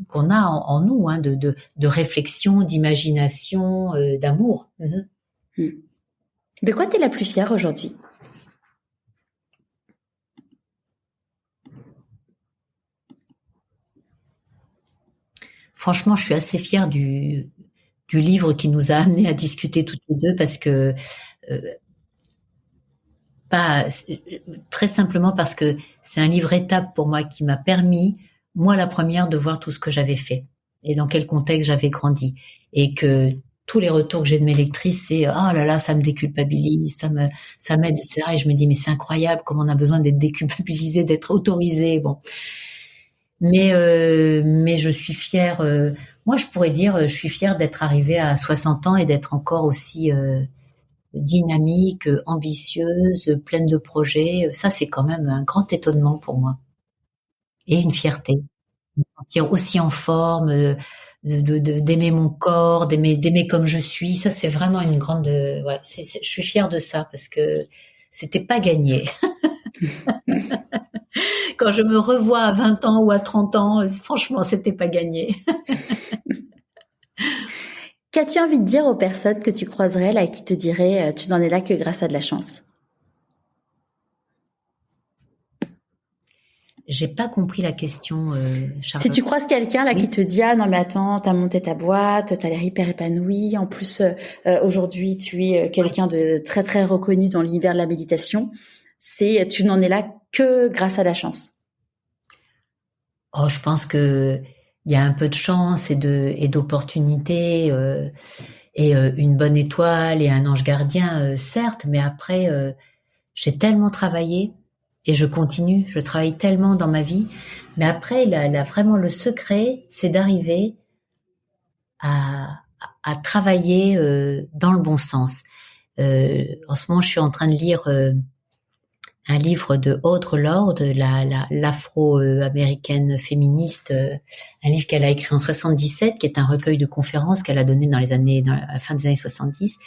qu'on a en nous, de réflexion, d'imagination, d'amour. De quoi t'es la plus fière aujourd'hui ? Franchement, je suis assez fière du livre qui nous a amenés à discuter toutes les deux parce que très simplement parce que c'est un livre étape pour moi qui m'a permis, moi la première, de voir tout ce que j'avais fait et dans quel contexte j'avais grandi et que tous les retours que j'ai de mes lectrices, c'est oh là là, ça me déculpabilise, ça m'aide, etc. Et je me dis mais c'est incroyable comme on a besoin d'être déculpabilisé, d'être autorisé, bon. Mais je suis fière. Moi, je pourrais dire, je suis fière d'être arrivée à 60 ans et d'être encore aussi dynamique, ambitieuse, pleine de projets. Ça, c'est quand même un grand étonnement pour moi et une fierté. De me sentir aussi en forme, d'aimer mon corps, d'aimer comme je suis. Ça, c'est vraiment une grande. Je suis fière de ça parce que c'était pas gagné. Quand je me revois à 20 ans ou à 30 ans, franchement, c'était pas gagné. Qu'as-tu envie de dire aux personnes que tu croiserais là et qui te diraient tu n'en es là que grâce à de la chance ? J'ai pas compris la question, Charlotte. Si tu croises quelqu'un là qui te dit ah non mais attends, t'as monté ta boîte, t'as l'air hyper épanouie, en plus aujourd'hui tu es quelqu'un de très très reconnu dans l'univers de la méditation, tu n'en es là que grâce à la chance. Oh, je pense que il y a un peu de chance et d'opportunité et une bonne étoile et un ange gardien, certes, mais après j'ai tellement travaillé Et je continue, je travaille tellement dans ma vie. Mais après, vraiment le secret, c'est d'arriver à travailler dans le bon sens. En ce moment, je suis en train de lire un livre de Audre Lorde, l'afro-américaine féministe, un livre qu'elle a écrit en 77, qui est un recueil de conférences qu'elle a donné dans la fin des années 70.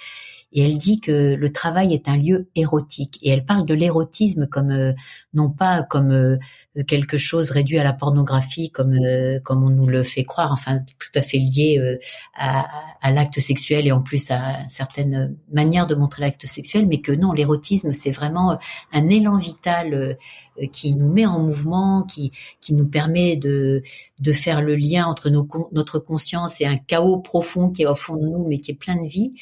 Et elle dit que le travail est un lieu érotique. Et elle parle de l'érotisme comme non pas comme quelque chose réduit à la pornographie, comme on nous le fait croire, enfin tout à fait lié à l'acte sexuel et en plus à certaines manières de montrer l'acte sexuel, mais que non, l'érotisme c'est vraiment un élan vital qui nous met en mouvement, qui nous permet de faire le lien entre notre conscience et un chaos profond qui est au fond de nous, mais qui est plein de vie.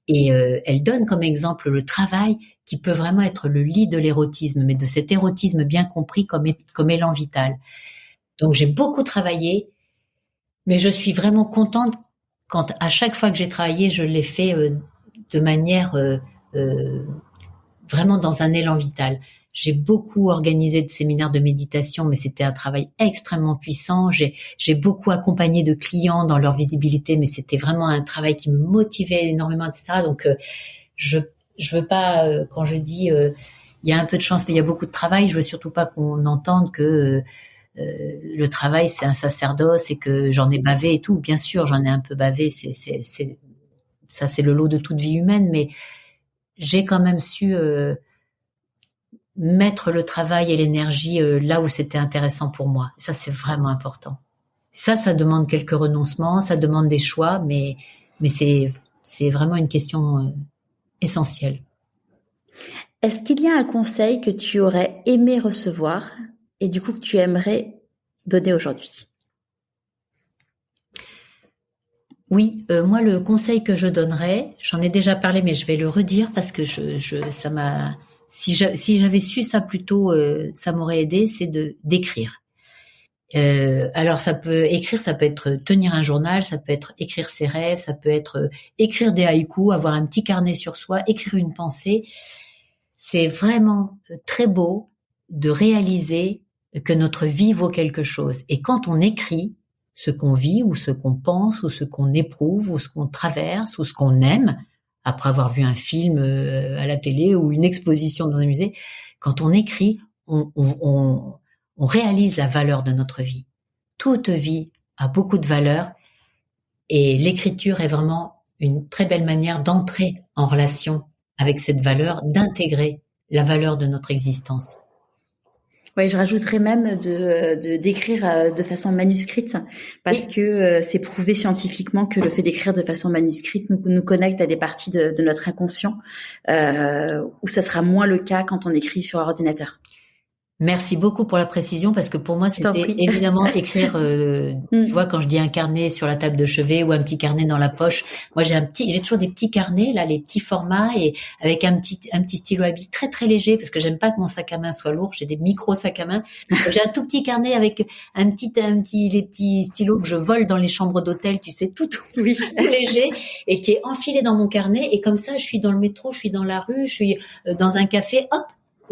Et elle donne comme exemple le travail qui peut vraiment être le lit de l'érotisme, mais de cet érotisme bien compris comme élan vital. Donc j'ai beaucoup travaillé, mais je suis vraiment contente quand à chaque fois que j'ai travaillé, je l'ai fait de manière vraiment dans un élan vital. J'ai beaucoup organisé de séminaires de méditation, mais c'était un travail extrêmement puissant. J'ai beaucoup accompagné de clients dans leur visibilité, mais c'était vraiment un travail qui me motivait énormément, etc. Donc, je veux pas, quand je dis il y a un peu de chance, mais il y a beaucoup de travail, je veux surtout pas qu'on entende que le travail c'est un sacerdoce et que j'en ai bavé et tout. Bien sûr, j'en ai un peu bavé, ça c'est le lot de toute vie humaine, mais j'ai quand même su mettre le travail et l'énergie là où c'était intéressant pour moi. Ça, c'est vraiment important. Ça demande quelques renoncements, ça demande des choix, mais c'est vraiment une question essentielle. Est-ce qu'il y a un conseil que tu aurais aimé recevoir et du coup que tu aimerais donner aujourd'hui? Oui, moi le conseil que je donnerais, j'en ai déjà parlé, mais je vais le redire parce que ça m'a. Si j'avais su ça plus tôt, ça m'aurait aidé, c'est d'écrire. Alors ça peut être tenir un journal, ça peut être écrire ses rêves, ça peut être écrire des haïkus, avoir un petit carnet sur soi, écrire une pensée. C'est vraiment très beau de réaliser que notre vie vaut quelque chose. Et quand on écrit ce qu'on vit ou ce qu'on pense ou ce qu'on éprouve ou ce qu'on traverse ou ce qu'on aime, après avoir vu un film à la télé ou une exposition dans un musée, quand on écrit, on réalise la valeur de notre vie. Toute vie a beaucoup de valeur et l'écriture est vraiment une très belle manière d'entrer en relation avec cette valeur, d'intégrer la valeur de notre existence. Oui, je rajouterais même d'écrire de façon manuscrite parce que c'est prouvé scientifiquement que le fait d'écrire de façon manuscrite nous connecte à des parties de notre inconscient où ça sera moins le cas quand on écrit sur ordinateur. Merci beaucoup pour la précision parce que pour moi c'était évidemment écrire. Tu vois, quand je dis un carnet sur la table de chevet ou un petit carnet dans la poche, moi j'ai toujours des petits carnets là, les petits formats et avec un petit stylo à billes très très léger parce que j'aime pas que mon sac à main soit lourd. J'ai des micro sacs à main. J'ai un tout petit carnet avec les petits stylos que je vole dans les chambres d'hôtel, tu sais, tout léger et qui est enfilé dans mon carnet et comme ça je suis dans le métro, je suis dans la rue, je suis dans un café, hop.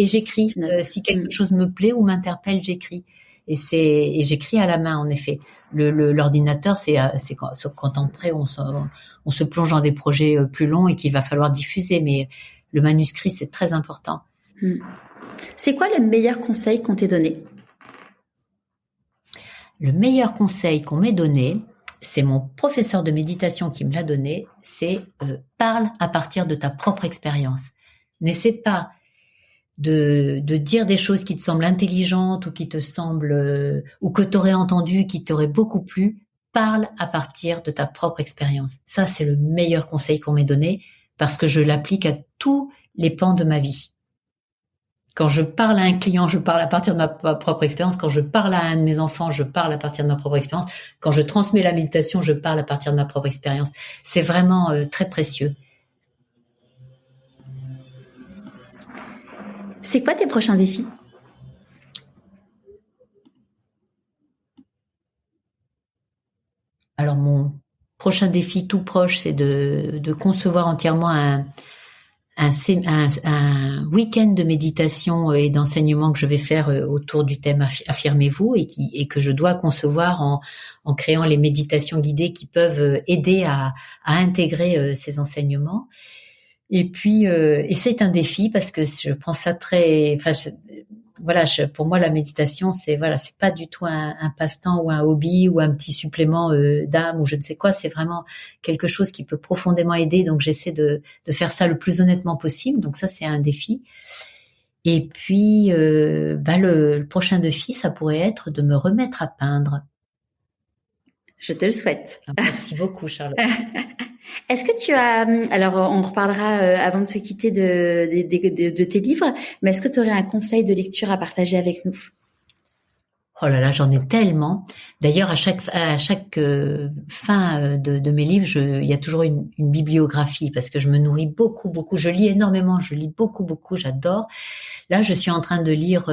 Et j'écris. Si quelque chose me plaît ou m'interpelle, j'écris. Et j'écris à la main, en effet. L'ordinateur, c'est quand après on se plonge dans des projets plus longs et qu'il va falloir diffuser. Mais le manuscrit, c'est très important. C'est quoi le meilleur conseil qu'on t'ait donné? Le meilleur conseil qu'on m'ait donné, c'est mon professeur de méditation qui me l'a donné, c'est parle à partir de ta propre expérience. N'essaie pas de dire des choses qui te semblent intelligentes ou qui te semblent ou que tu aurais entendu, qui t'auraient beaucoup plu, parle à partir de ta propre expérience. Ça, c'est le meilleur conseil qu'on m'ait donné parce que je l'applique à tous les pans de ma vie. Quand je parle à un client, je parle à partir de ma propre expérience. Quand je parle à un de mes enfants, je parle à partir de ma propre expérience. Quand je transmets la méditation, je parle à partir de ma propre expérience. C'est vraiment très précieux. C'est quoi tes prochains défis? Alors, mon prochain défi tout proche, c'est de concevoir entièrement un week-end de méditation et d'enseignement que je vais faire autour du thème Affirmez-vous et que je dois concevoir en créant les méditations guidées qui peuvent aider à intégrer ces enseignements. Et puis, et c'est un défi parce que je prends ça pour moi, la méditation, c'est pas du tout un passe-temps ou un hobby ou un petit supplément d'âme ou je ne sais quoi. C'est vraiment quelque chose qui peut profondément aider. Donc, j'essaie de faire ça le plus honnêtement possible. Donc, ça, c'est un défi. Et puis, le prochain défi, ça pourrait être de me remettre à peindre. Je te le souhaite. Merci beaucoup, Charlotte. Est-ce que tu as, alors on reparlera avant de se quitter de tes livres, mais est-ce que tu aurais un conseil de lecture à partager avec nous? Oh là là, j'en ai tellement. D'ailleurs, à chaque fin de mes livres, il y a toujours une bibliographie parce que je me nourris beaucoup. Je lis énormément, je lis beaucoup, j'adore. Là, je suis en train de lire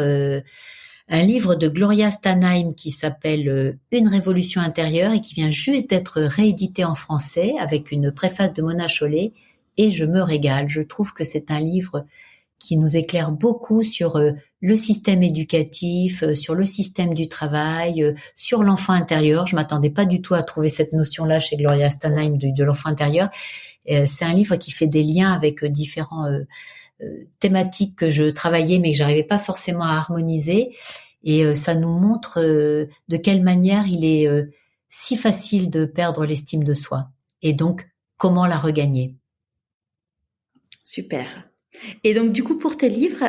un livre de Gloria Stanheim qui s'appelle Une révolution intérieure et qui vient juste d'être réédité en français avec une préface de Mona Chollet et je me régale. Je trouve que c'est un livre qui nous éclaire beaucoup sur le système éducatif, sur le système du travail, sur l'enfant intérieur. Je m'attendais pas du tout à trouver cette notion-là chez Gloria Stanheim de l'enfant intérieur. C'est un livre qui fait des liens avec différents thématiques que je travaillais mais que j'arrivais pas forcément à harmoniser et ça nous montre de quelle manière il est si facile de perdre l'estime de soi et donc comment la regagner. Super. Et donc du coup pour tes livres,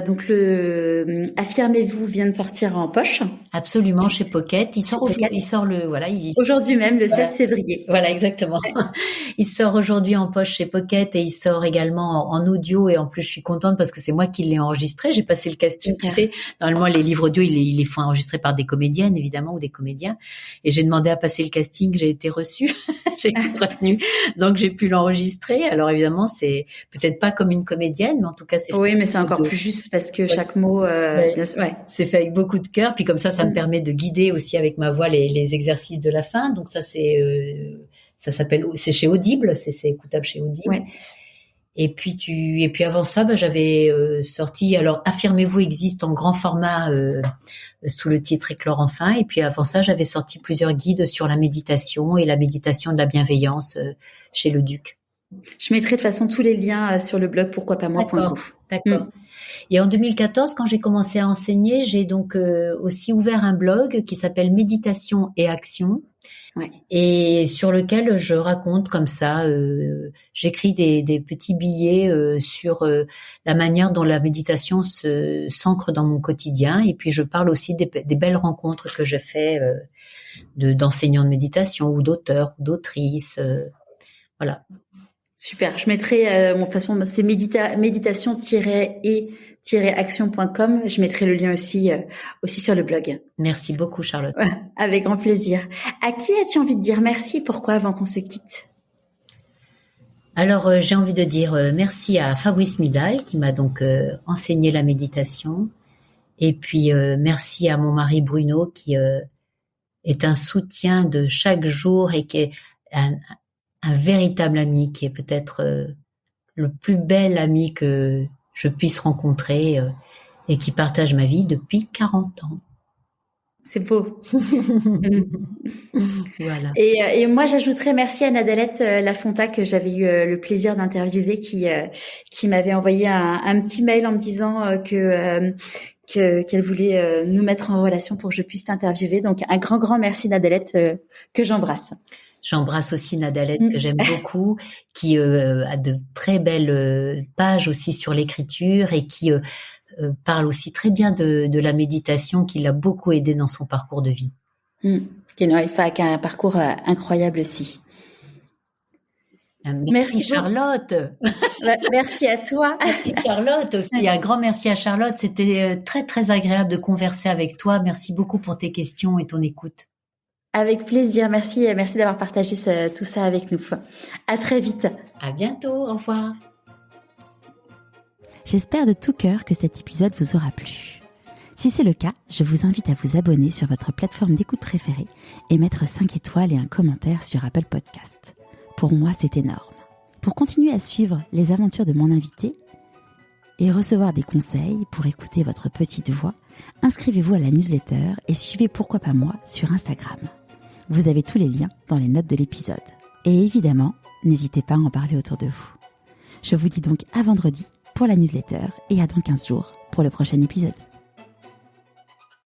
donc le Affirmez-vous vient de sortir en poche. Absolument, chez Pocket. Il sort aujourd'hui même, le 16 février. Voilà, exactement. Il sort aujourd'hui en poche chez Pocket et il sort également en audio et en plus je suis contente parce que c'est moi qui l'ai enregistré. J'ai passé le casting. Tu sais, normalement les livres audio ils les font enregistrer par des comédiennes évidemment ou des comédiens et j'ai demandé à passer le casting. J'ai été reçue, j'ai été retenue, donc j'ai pu l'enregistrer. Alors évidemment c'est peut-être pas comme une comédienne, mais en tout cas c'est. Oui, mais c'est encore plus juste parce que chaque mot, c'est fait avec beaucoup de cœur. Puis comme ça me permet de guider aussi avec ma voix les exercices de la fin. Donc ça ça s'appelle, c'est chez Audible, c'est écoutable chez Audible. Ouais. Et puis avant ça, j'avais sorti. Alors Affirmez-vous existe en grand format sous le titre Éclore enfin. Et puis avant ça, j'avais sorti plusieurs guides sur la méditation et la méditation de la bienveillance chez Le Duc. Je mettrai de toute façon tous les liens sur le blog pourquoipasmoi.co. D'accord. Et en 2014, quand j'ai commencé à enseigner, j'ai donc aussi ouvert un blog qui s'appelle Méditation et Action. Ouais. Et sur lequel je raconte comme ça, j'écris des petits billets sur la manière dont la méditation s'ancre dans mon quotidien. Et puis je parle aussi des belles rencontres que je fais d'enseignants de méditation ou d'auteurs ou d'autrices. Voilà. Super. Je mettrai, de toute façon, c'est méditation-et-action.com. Je mettrai le lien aussi sur le blog. Merci beaucoup, Charlotte. Avec grand plaisir. À qui as-tu envie de dire merci et pourquoi avant qu'on se quitte? Alors, j'ai envie de dire merci à Fabrice Midal qui m'a donc enseigné la méditation. Et puis, merci à mon mari Bruno qui est un soutien de chaque jour et qui est un véritable ami, qui est peut-être le plus bel ami que je puisse rencontrer et qui partage ma vie depuis 40 ans. C'est beau. Voilà. Et moi, j'ajouterais merci à Nadalette Lafonta que j'avais eu le plaisir d'interviewer, qui m'avait envoyé un petit mail en me disant qu'elle voulait nous mettre en relation pour que je puisse t'interviewer. Donc, un grand merci Nadalette que j'embrasse. J'embrasse aussi Nadalette que j'aime beaucoup, qui a de très belles pages aussi sur l'écriture et qui parle aussi très bien de la méditation qui l'a beaucoup aidé dans son parcours de vie. Qui a un parcours incroyable aussi. Merci Charlotte. Merci à toi. Merci Charlotte aussi. Un grand merci à Charlotte. C'était très très agréable de converser avec toi. Merci beaucoup pour tes questions et ton écoute. Avec plaisir, merci d'avoir partagé tout ça avec nous. À très vite. À bientôt, au revoir. J'espère de tout cœur que cet épisode vous aura plu. Si c'est le cas, je vous invite à vous abonner sur votre plateforme d'écoute préférée et mettre 5 étoiles et un commentaire sur Apple Podcast. Pour moi, c'est énorme. Pour continuer à suivre les aventures de mon invité et recevoir des conseils pour écouter votre petite voix, inscrivez-vous à la newsletter et suivez Pourquoi pas moi sur Instagram. Vous avez tous les liens dans les notes de l'épisode. Et évidemment, n'hésitez pas à en parler autour de vous. Je vous dis donc à vendredi pour la newsletter et à dans 15 jours pour le prochain épisode.